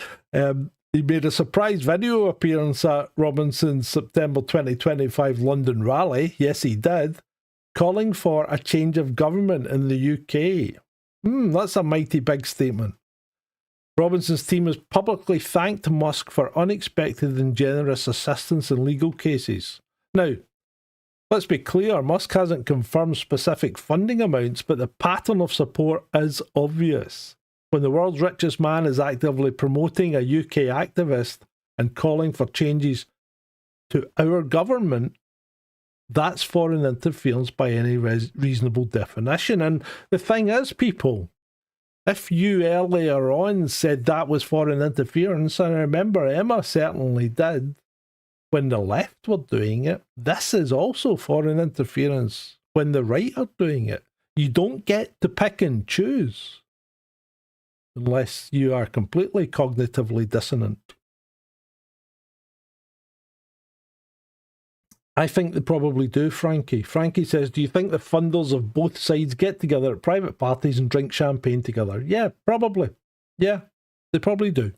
He made a surprise video appearance at Robinson's September 2025 London rally. Yes, he did. Calling for a change of government in the UK. That's a mighty big statement. Robinson's team has publicly thanked Musk for unexpected and generous assistance in legal cases. Now, let's be clear, Musk hasn't confirmed specific funding amounts, but the pattern of support is obvious. When the world's richest man is actively promoting a UK activist and calling for changes to our government, that's foreign interference by any reasonable definition. And the thing is, people, if you earlier on said that was foreign interference, and I remember Emma certainly did, when the left were doing it, this is also foreign interference when the right are doing it. You don't get to pick and choose unless you are completely cognitively dissonant. I think they probably do, Frankie. Frankie says, do you think the funders of both sides get together at private parties and drink champagne together? Yeah, probably. Yeah, they probably do.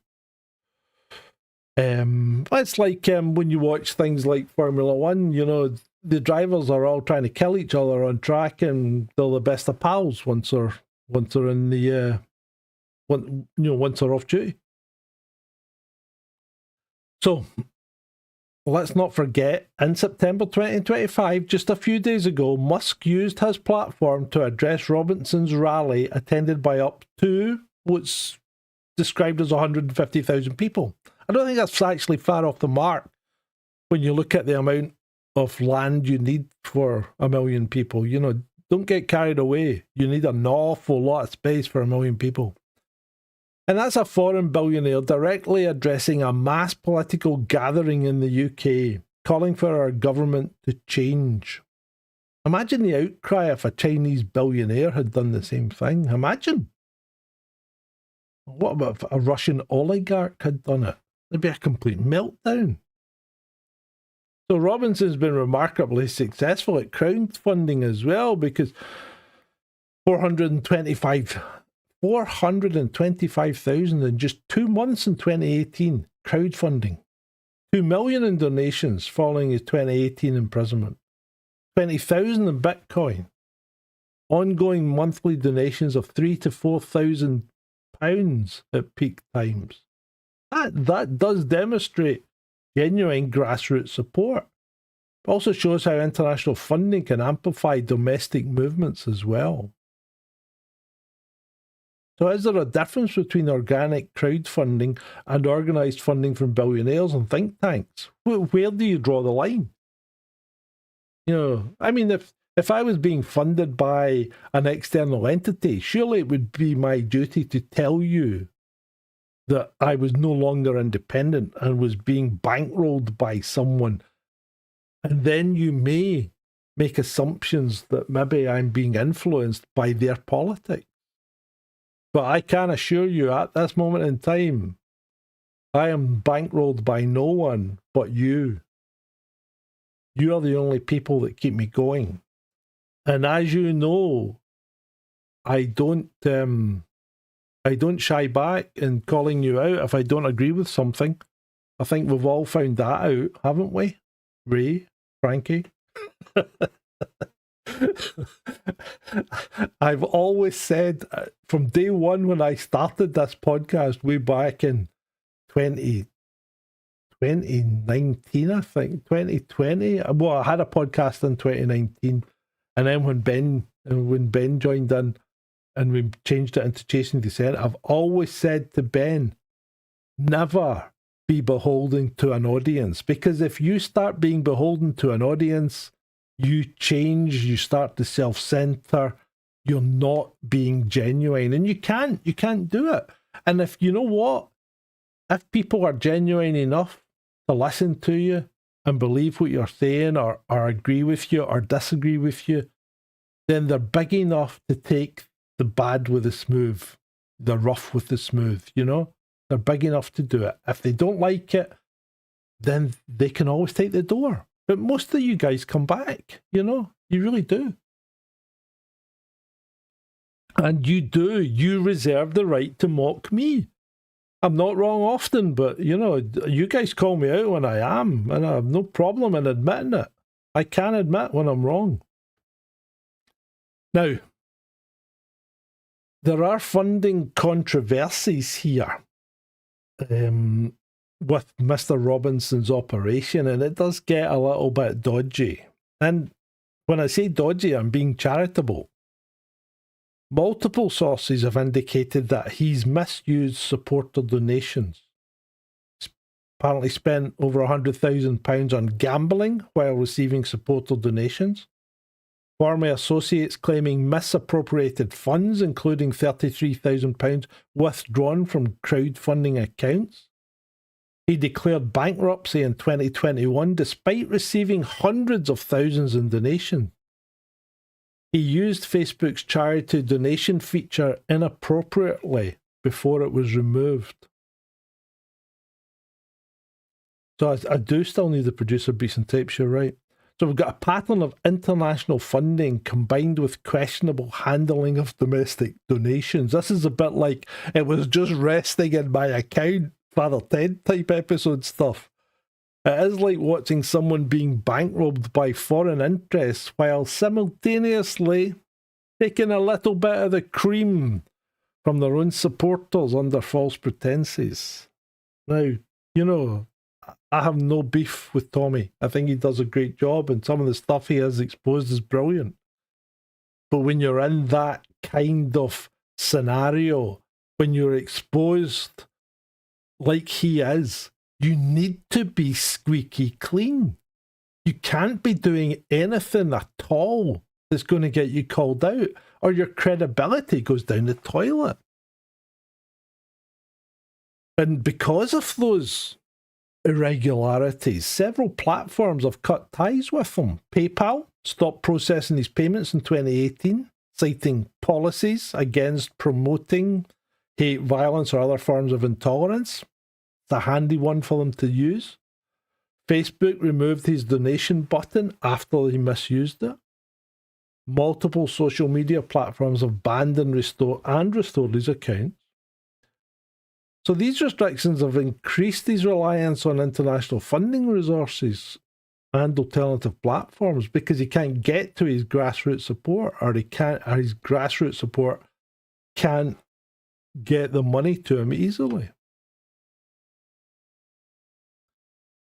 It's like when you watch things like Formula One, you know, the drivers are all trying to kill each other on track, and they're the best of pals once they're in the once they're off duty. So let's not forget, in September 2025, just a few days ago, Musk used his platform to address Robinson's rally, attended by up to what's described as 150,000 people. I don't think that's actually far off the mark when you look at the amount of land you need for 1 million people. You know, don't get carried away. You need an awful lot of space for 1 million people. And that's a foreign billionaire directly addressing a mass political gathering in the UK, calling for our government to change. Imagine the outcry if a Chinese billionaire had done the same thing. Imagine. What about if a Russian oligarch had done it? There'd be a complete meltdown. So Robinson's been remarkably successful at crowdfunding as well, because 425,000 in just 2 months in 2018 crowdfunding. 2 million in donations following his 2018 imprisonment. 20,000 in Bitcoin. Ongoing monthly donations of £3,000 to £4,000 at peak times. That does demonstrate genuine grassroots support. It also shows how international funding can amplify domestic movements as well. So is there a difference between organic crowdfunding and organised funding from billionaires and think tanks? Where do you draw the line? You know, I mean, if I was being funded by an external entity, surely it would be my duty to tell you that I was no longer independent and was being bankrolled by someone. And then you may make assumptions that maybe I'm being influenced by their politics. But I can assure you at this moment in time, I am bankrolled by no one but you. You are the only people that keep me going. And as you know, I don't shy back in calling you out if I don't agree with something. I think we've all found that out, haven't we? Ray, Frankie? I've always said from day one when I started this podcast way back in 2019, I think, 2020. Well, I had a podcast in 2019, and then when Ben joined in and we changed it into Chasing Descent, I've always said to Ben, never be beholden to an audience, because if you start being beholden to an audience, you change, you start to self-center, you're not being genuine, and you can't do it. And if, you know what, if people are genuine enough to listen to you and believe what you're saying, or agree with you or disagree with you, then they're big enough to take the bad with the smooth, the rough with the smooth, you know? They're big enough to do it. If they don't like it, then they can always take the door. But most of you guys come back, you know? You really do. And you reserve the right to mock me. I'm not wrong often, but, you know, you guys call me out when I am, and I have no problem in admitting it. I can admit when I'm wrong. Now, there are funding controversies here with Mr. Robinson's operation, and it does get a little bit dodgy. And when I say dodgy, I'm being charitable. Multiple sources have indicated that he's misused supporter donations. He's apparently spent over £100,000 on gambling while receiving supporter donations. Former associates claiming misappropriated funds, including £33,000 withdrawn from crowdfunding accounts. He declared bankruptcy in 2021 despite receiving hundreds of thousands in donations. He used Facebook's charity donation feature inappropriately before it was removed. So I do still need the producer beats and tapes, you're right. So we've got a pattern of international funding combined with questionable handling of domestic donations. This is a bit like it was just resting in my account, Father Ted type episode stuff. It is like watching someone being bankrolled by foreign interests while simultaneously taking a little bit of the cream from their own supporters under false pretenses. Now, you know, I have no beef with Tommy. I think he does a great job, and some of the stuff he has exposed is brilliant. But when you're in that kind of scenario, when you're exposed like he is, you need to be squeaky clean. You can't be doing anything at all that's going to get you called out, or your credibility goes down the toilet. And because of those irregularities, several platforms have cut ties with him. PayPal, stopped processing his payments in 2018, citing policies against promoting hate, violence, or other forms of intolerance. It's a handy one for them to use. Facebook removed his donation button after he misused it. Multiple social media platforms have banned and restored his accounts. So these restrictions have increased his reliance on international funding resources and alternative platforms because he can't get to his grassroots support, or his grassroots support can't get the money to him easily.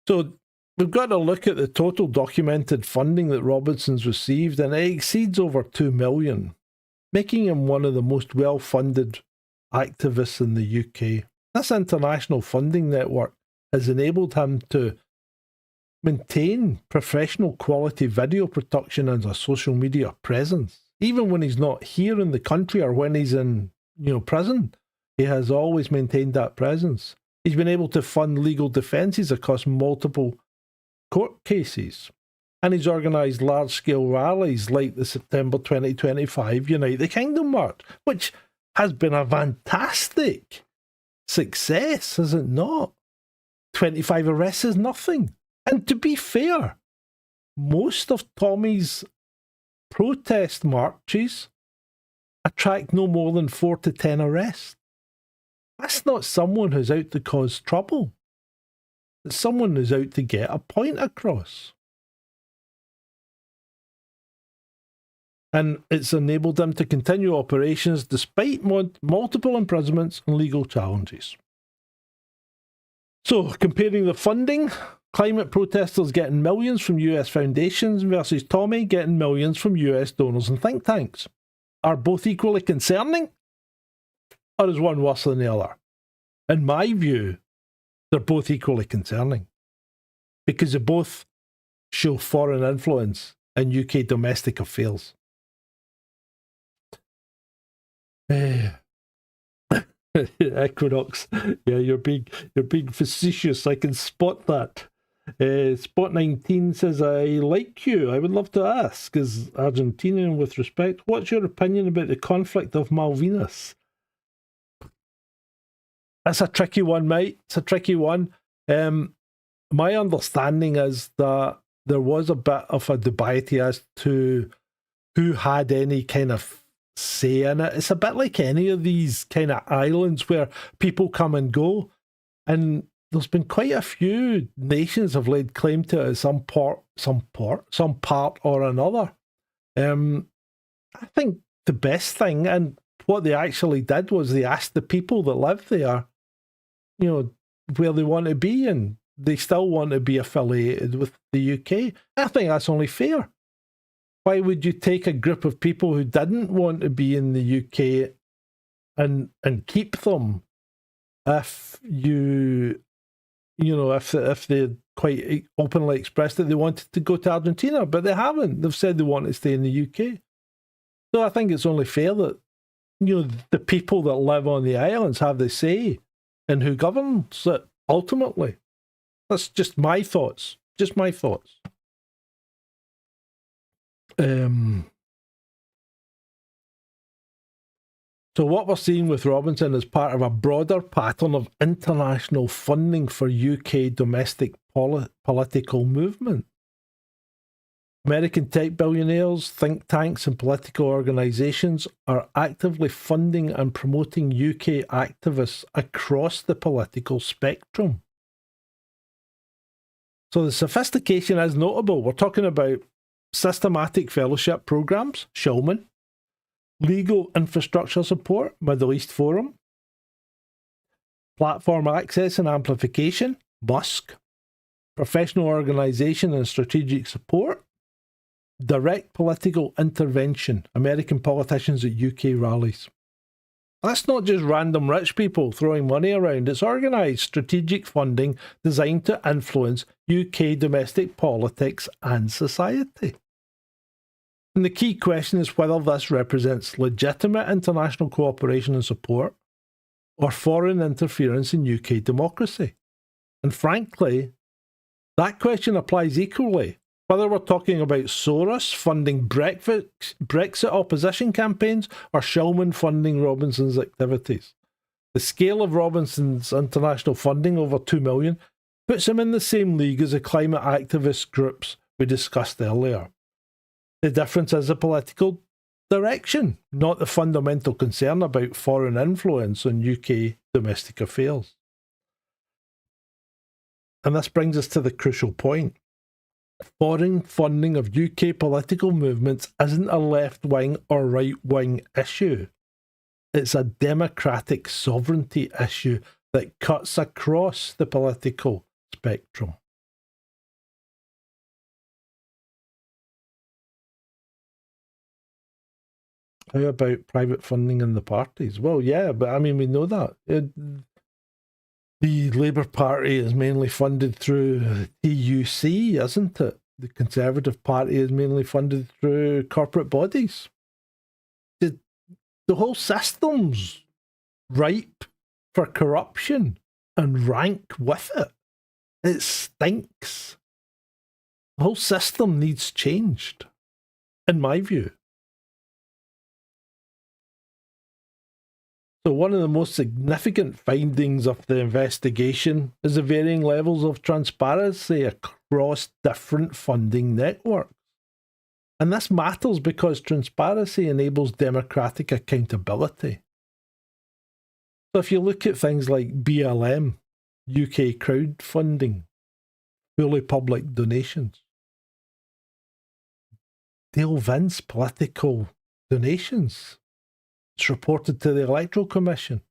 So we've got to look at the total documented funding that Robinson's received, and it exceeds over $2 million, making him one of the most well-funded activists in the UK. This international funding network has enabled him to maintain professional quality video production and a social media presence. Even when he's not here in the country or when he's in, prison, he has always maintained that presence. He's been able to fund legal defences across multiple court cases. And he's organised large-scale rallies like the September 2025 United Kingdom March, which has been a fantastic success, is it not? 25 arrests is nothing. And to be fair, most of Tommy's protest marches attract no more than 4 to 10 arrests. That's not someone who's out to cause trouble. It's someone who's out to get a point across. And it's enabled them to continue operations despite multiple imprisonments and legal challenges. So, comparing the funding, climate protesters getting millions from US foundations versus Tommy getting millions from US donors and think tanks. Are both equally concerning? Or is one worse than the other? In my view, they're both equally concerning because they both show foreign influence in UK domestic affairs. Equinox, yeah, you're being facetious. I can spot that. Spot 19 says, I like you. I would love to ask, as Argentinian with respect, what's your opinion about the conflict of Malvinas? That's a tricky one, mate. It's a tricky one. My understanding is that there was a bit of a debate as to who had any kind of say in it. It's a bit like any of these kind of islands where people come and go, and there's been quite a few nations have laid claim to it at some part or another. I think the best thing, and what they actually did, was they asked the people that live there, where they want to be, and they still want to be affiliated with the UK. I think that's only fair. Why would you take a group of people who didn't want to be in the UK and keep them if if they quite openly expressed that they wanted to go to Argentina, but they haven't. They've said they want to stay in the UK. So I think it's only fair that the people that live on the islands have the say in who governs it ultimately. That's just my thoughts. Just my thoughts. So what we're seeing with Robinson is part of a broader pattern of international funding for UK domestic political movement. American tech billionaires, think tanks and political organisations are actively funding and promoting UK activists across the political spectrum. So the sophistication is notable. We're talking about systematic fellowship programs, Shulman, legal infrastructure support, Middle East Forum, platform access and amplification, Musk, professional organisation and strategic support, direct political intervention, American politicians at UK rallies. That's not just random rich people throwing money around. It's organised strategic funding designed to influence UK domestic politics and society. And the key question is whether this represents legitimate international cooperation and support or foreign interference in UK democracy. And frankly, that question applies equally Whether we're talking about Soros funding Brexit opposition campaigns or Shulman funding Robinson's activities. The scale of Robinson's international funding, over $2 million, puts him in the same league as the climate activist groups we discussed earlier. The difference is the political direction, not the fundamental concern about foreign influence on UK domestic affairs. And this brings us to the crucial point. Foreign funding of UK political movements isn't a left-wing or right-wing issue. It's a democratic sovereignty issue that cuts across the political spectrum. How about private funding in the parties? Well, yeah, but I mean, we know that. The Labour Party is mainly funded through TUC, isn't it? The Conservative Party is mainly funded through corporate bodies. The whole system's ripe for corruption and rank with it. It stinks. The whole system needs changed, in my view. So one of the most significant findings of the investigation is the varying levels of transparency across different funding networks. And this matters because transparency enables democratic accountability. So if you look at things like BLM, UK crowdfunding, fully public donations, they'll evince political donations. It's reported to the Electoral Commission.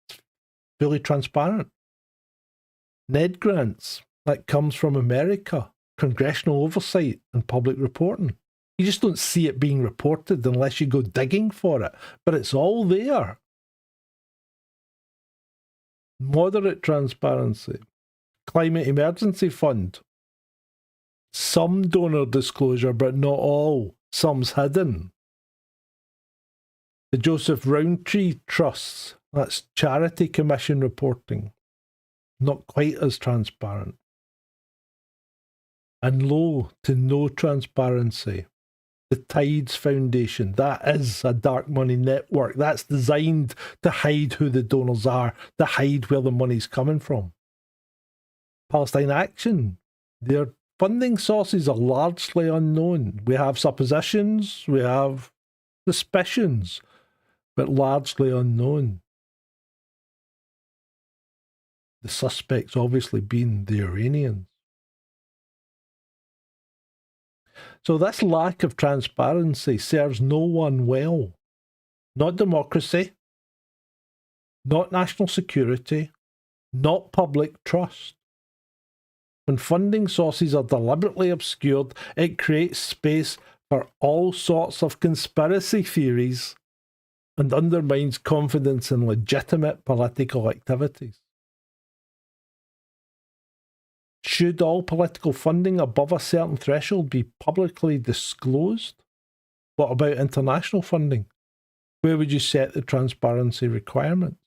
It's fully transparent. NED grants, that comes from America. Congressional oversight and public reporting. You just don't see it being reported unless you go digging for it. But it's all there. Moderate transparency. Climate Emergency Fund. Some donor disclosure, but not all. Some's hidden. The Joseph Rowntree Trusts, that's Charity Commission reporting. Not quite as transparent. And low to no transparency. The Tides Foundation, that is a dark money network. That's designed to hide who the donors are, to hide where the money's coming from. Palestine Action, their funding sources are largely unknown. We have suppositions, we have suspicions, but largely unknown. The suspects obviously being the Iranians. So this lack of transparency serves no one well. Not democracy, not national security, not public trust. When funding sources are deliberately obscured, it creates space for all sorts of conspiracy theories and undermines confidence in legitimate political activities. Should all political funding above a certain threshold be publicly disclosed? What about international funding? Where would you set the transparency requirements?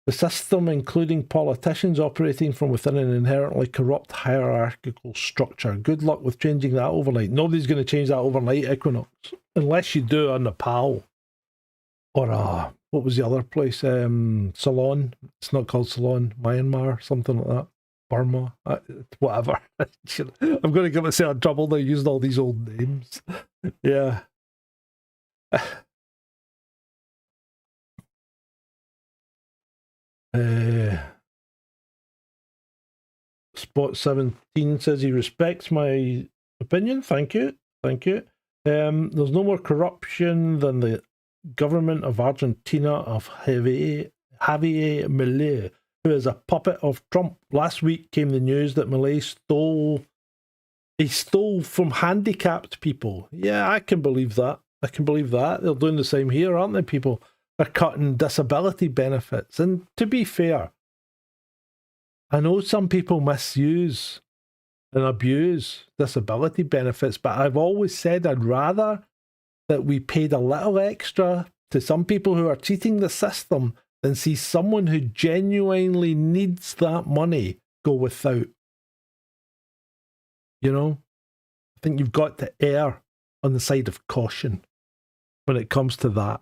The system, including politicians operating from within an inherently corrupt hierarchical structure. Good luck with changing that overnight. Nobody's going to change that overnight, Equinox. Unless you do a Nepal. Or what was the other place? Ceylon. It's not called Ceylon. Myanmar, something like that. Burma. Whatever. I'm going to get myself in trouble now using all these old names. Yeah. Spot 17 says he respects my opinion. Thank you. Thank you. There's no more corruption than the government of Argentina of Javier Milei, who is a puppet of Trump. Last week came the news that Milei stole from handicapped people. Yeah, I can believe that. I can believe that. They're doing the same here, aren't they, people? They're cutting disability benefits. And to be fair, I know some people misuse and abuse disability benefits, but I've always said I'd rather that we paid a little extra to some people who are cheating the system than see someone who genuinely needs that money go without. You know, I think you've got to err on the side of caution when it comes to that.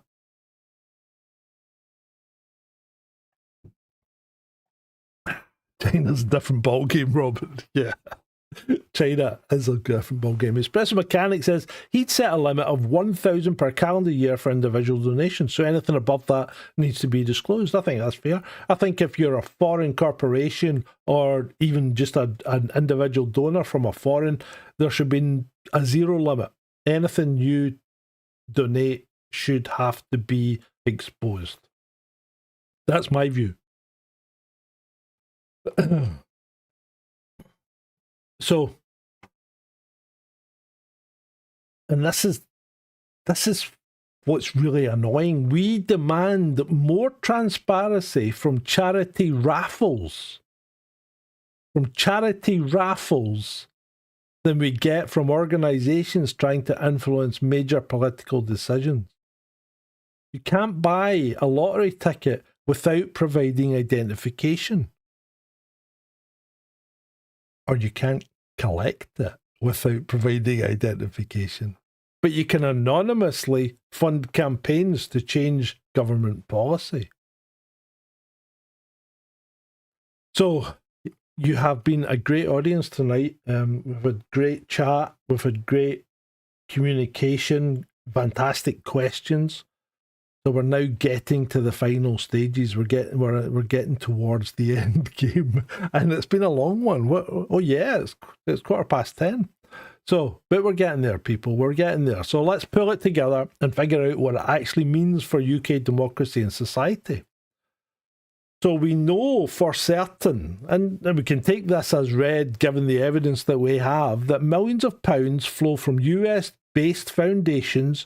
China's a different ballgame, Robert. Yeah. China is a different ballgame. Espresso Mechanic says he'd set a limit of 1,000 per calendar year for individual donations, so anything above that needs to be disclosed. I think that's fair. I think if you're a foreign corporation or even just an individual donor from a foreign, there should be a zero limit. Anything you donate should have to be exposed. That's my view. So, and this is what's really annoying. We demand more transparency from charity raffles. Than we get from organisations trying to influence major political decisions. You can't buy a lottery ticket without providing identification. Or you can't collect it without providing identification. But you can anonymously fund campaigns to change government policy. So, you have been a great audience tonight. We've had great chat. We've had great communication, fantastic questions. So we're now getting to the final stages. We're getting towards the end game, and it's been a long one. Oh yeah, it's 10:15. So, but we're getting there, people. We're getting there. So let's pull it together and figure out what it actually means for UK democracy and society. So we know for certain, and we can take this as read given the evidence that we have, that millions of pounds flow from US-based foundations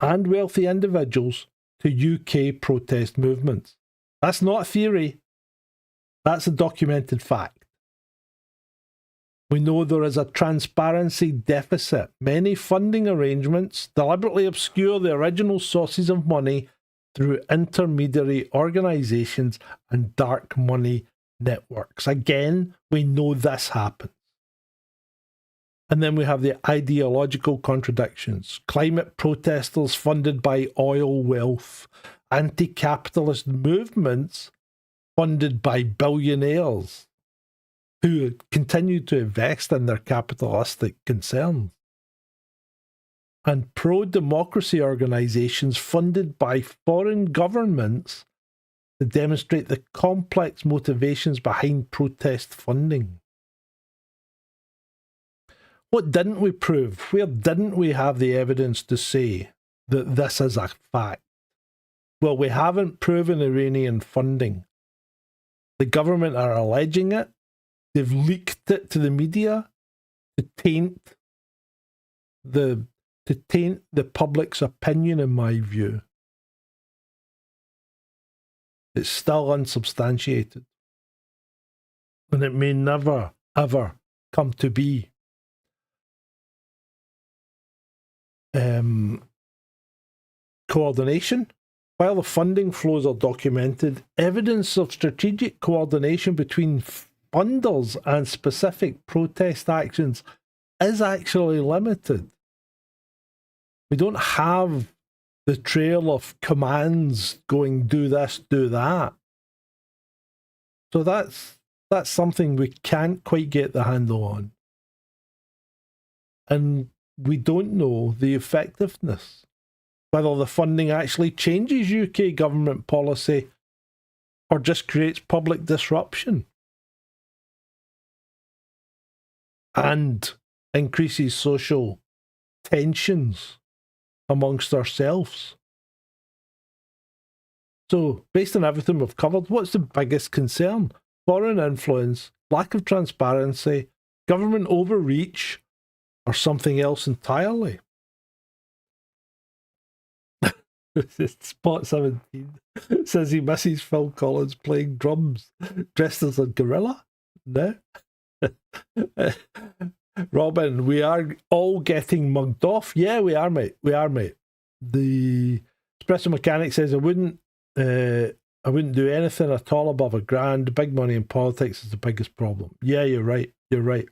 and wealthy individuals to UK protest movements. That's not a theory. That's a documented fact. We know there is a transparency deficit. Many funding arrangements deliberately obscure the original sources of money through intermediary organisations and dark money networks. Again, we know this happens. And then we have the ideological contradictions. Climate protesters funded by oil wealth. Anti-capitalist movements funded by billionaires who continue to invest in their capitalistic concerns. And pro-democracy organisations funded by foreign governments to demonstrate the complex motivations behind protest funding. What didn't we prove? Where didn't we have the evidence to say that this is a fact? Well, we haven't proven Iranian funding. The government are alleging it. They've leaked it to the media to taint the public's opinion, in my view. It's still unsubstantiated. And it may never, ever come to be. Coordination. While the funding flows are documented, evidence of strategic coordination between funders and specific protest actions is actually limited. We don't have the trail of commands going, do this, do that. So that's something we can't quite get the handle on. And we don't know the effectiveness, whether the funding actually changes UK government policy or just creates public disruption and increases social tensions amongst ourselves. So, based on everything we've covered, what's the biggest concern? Foreign influence, lack of transparency, government overreach, or something else entirely? Spot 17 says he misses Phil Collins playing drums dressed as a gorilla. No? Robin, we are all getting mugged off. Yeah, we are, mate. We are, mate. The Espresso Mechanic says I I wouldn't do anything at all above £1,000. Big money in politics is the biggest problem. Yeah, you're right. You're right.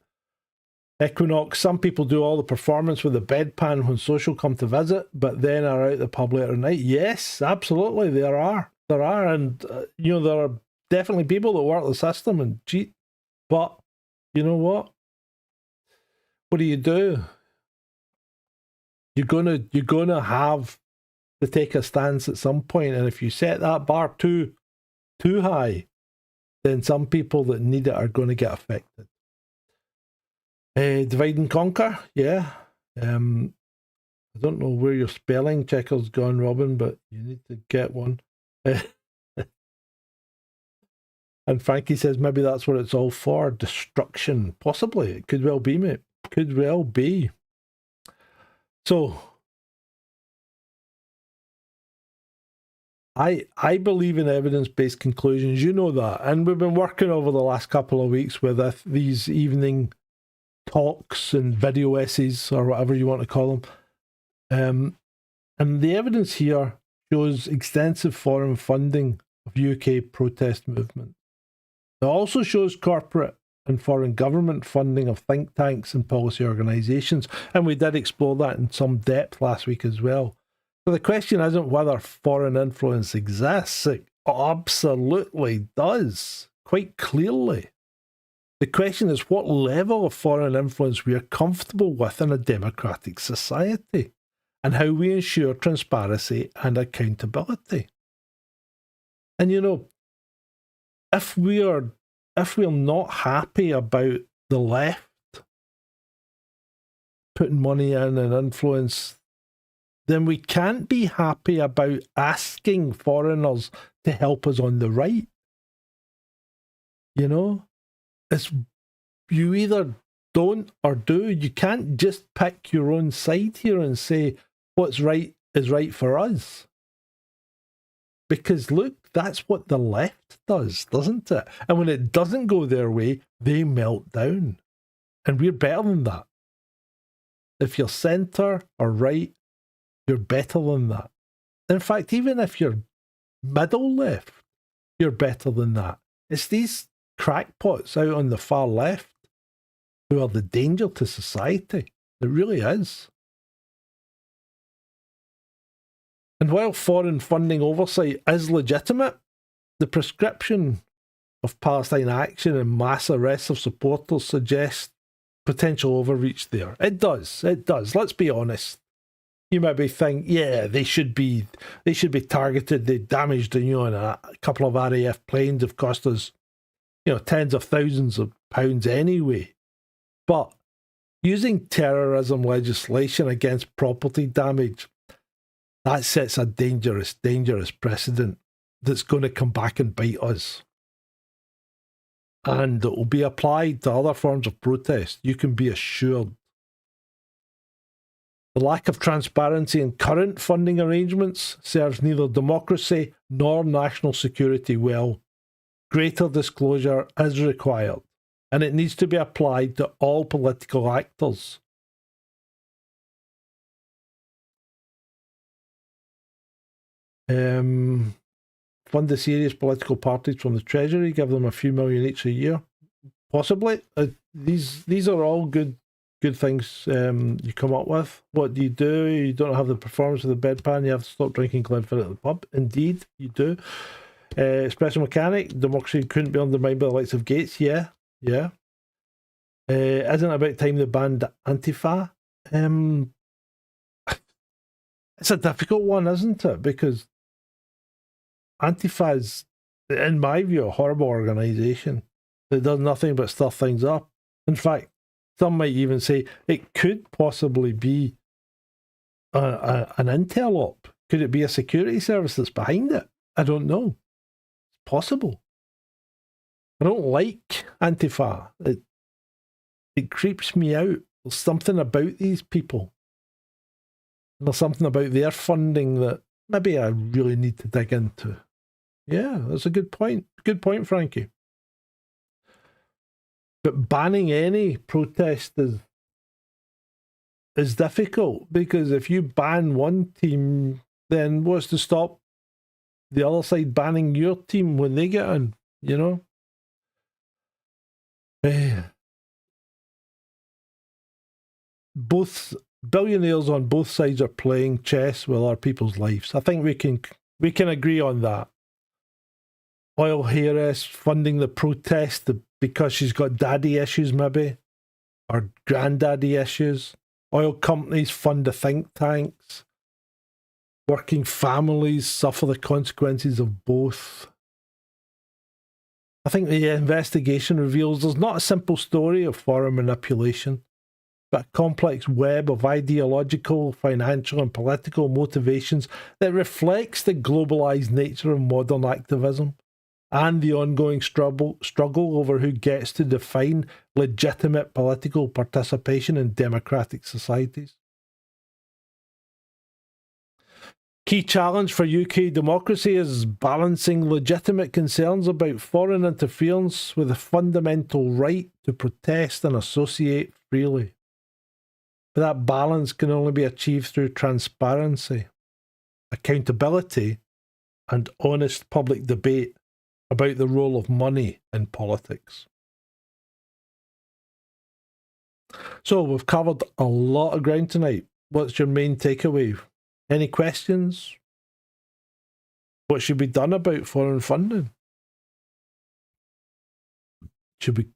Equinox, some people do all the performance with a bedpan when social come to visit, but then are out the pub later at night. Yes, absolutely, there are. There are, and there are definitely people that work the system and cheat. But you know what? What do? You're gonna have to take a stance at some point, and if you set that bar too high, then some people that need it are going to get affected. Divide and conquer, yeah. I don't know where your spelling checker's gone, Robin, but you need to get one. And Frankie says maybe that's what it's all for, destruction. Possibly, it could well be, mate. Could well be. So, I believe in evidence-based conclusions. You know that, and we've been working over the last couple of weeks with these evening talks and video essays, or whatever you want to call them. And the evidence here shows extensive foreign funding of UK protest movement. It also shows corporate and foreign government funding of think tanks and policy organisations, and we did explore that in some depth last week as well. So the question isn't whether foreign influence exists. It absolutely does, quite clearly. The question is what level of foreign influence we are comfortable with in a democratic society, and how we ensure transparency and accountability. And if we're not happy about the left putting money in and influence, then we can't be happy about asking foreigners to help us on the right. It's you either don't or do. You can't just pick your own side here and say what's right is right for us. Because look, that's what the left does, doesn't it? And when it doesn't go their way, they melt down. And we're better than that. If you're centre or right, you're better than that. In fact, even if you're middle left, you're better than that. It's these crackpots out on the far left who are the danger to society. It really is. And while foreign funding oversight is legitimate, the prescription of Palestine Action and mass arrests of supporters suggests potential overreach there. It does. Let's be honest. You maybe think, yeah, they should be targeted. They damaged, and a couple of RAF planes have cost us, tens of thousands of pounds anyway. But using terrorism legislation against property damage, that sets a dangerous precedent that's going to come back and bite us. And it will be applied to other forms of protest, you can be assured. The lack of transparency in current funding arrangements serves neither democracy nor national security well. Greater disclosure is required, and it needs to be applied to all political actors. Fund the serious political parties from the Treasury, give them a few million each a year. Possibly. These are all good things you come up with. What do? You don't have the performance of the bedpan, you have to stop drinking Glenfiddich at the pub. Indeed, you do. Special mechanic, democracy couldn't be undermined by the likes of Gates. Yeah. Isn't it about time they banned Antifa? It's a difficult one, isn't it? Because Antifa is, in my view, a horrible organisation that does nothing but stir things up. In fact, some might even say it could possibly be an intel op. Could it be a security service that's behind it? I don't know. It's possible. I don't like Antifa. It creeps me out. There's something about these people. And there's something about their funding that maybe I really need to dig into. Yeah, that's a good point. Good point, Frankie. But banning any protest is difficult, because if you ban one team, then what's to stop the other side banning your team when they get in, you know? Both billionaires on both sides are playing chess with our people's lives. I think we can agree on that. Oil heiress funding the protest because she's got daddy issues, maybe, or granddaddy issues. Oil companies fund the think tanks. Working families suffer the consequences of both. I think the investigation reveals there's not a simple story of foreign manipulation, but a complex web of ideological, financial, and political motivations that reflects the globalised nature of modern activism and the ongoing struggle over who gets to define legitimate political participation in democratic societies. Key challenge for UK democracy is balancing legitimate concerns about foreign interference with the fundamental right to protest and associate freely. But that balance can only be achieved through transparency, accountability, and honest public debate about the role of money in politics. So we've covered a lot of ground tonight. What's your main takeaway? Any questions? What should be done about foreign funding? Should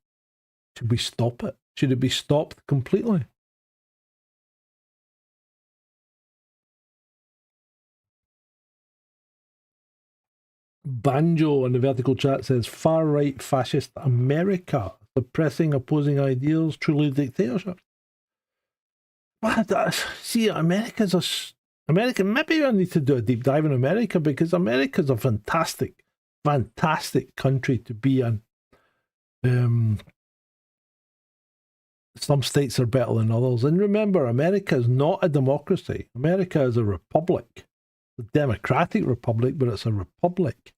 we stop it? Should it be stopped completely? Banjo in the vertical chat says far-right fascist America suppressing opposing ideals, truly dictatorship. See, America, maybe I need to do a deep dive in America, because America's a fantastic, fantastic country to be in. Some states are better than others. And remember, America is not a democracy. America is a republic. A democratic republic, but it's a republic.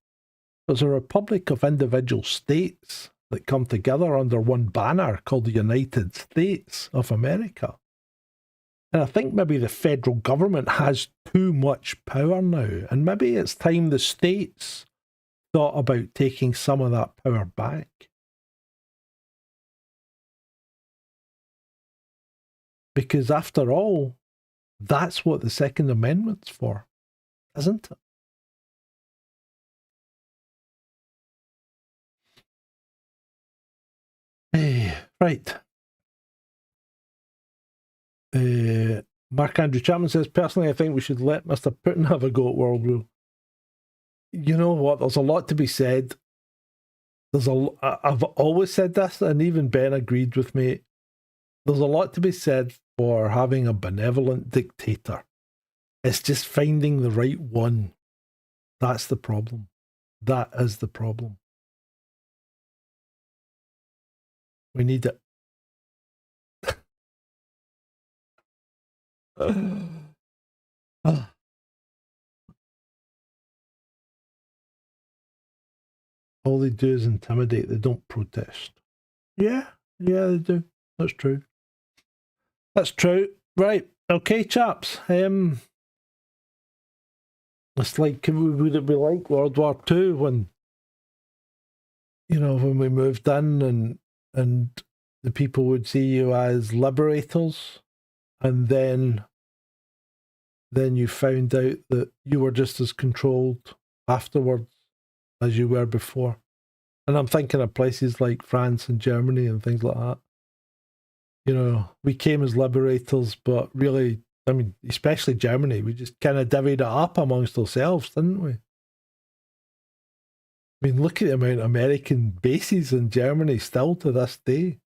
It's a republic of individual states that come together under one banner called the United States of America. And I think maybe the federal government has too much power now, and maybe it's time the states thought about taking some of that power back. Because after all, that's what the Second Amendment's for, isn't it? Right. Mark Andrew Chapman says, personally, I think we should let Mr. Putin have a go at world rule. You know what? There's a lot to be said. I've always said this, and even Ben agreed with me. There's a lot to be said for having a benevolent dictator. It's just finding the right one. That's the problem. That is the problem. We need it. All they do is intimidate. They don't protest. Yeah, they do. That's true. That's true. Right. Okay, chaps. It's like, would it be like World War II when, when we moved in and the people would see you as liberators, and then you found out that you were just as controlled afterwards as you were before. And I'm thinking of places like France and Germany and things like that. We came as liberators, but really, I mean, especially Germany, we just kind of divvied it up amongst ourselves, didn't we? I mean, look at the amount of American bases in Germany still to this day.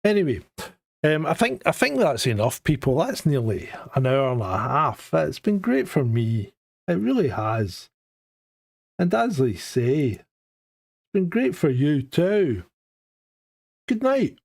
Anyway, I think that's enough, people. That's nearly an hour and a half. It's been great for me. It really has. And as they say, it's been great for you too. Good night.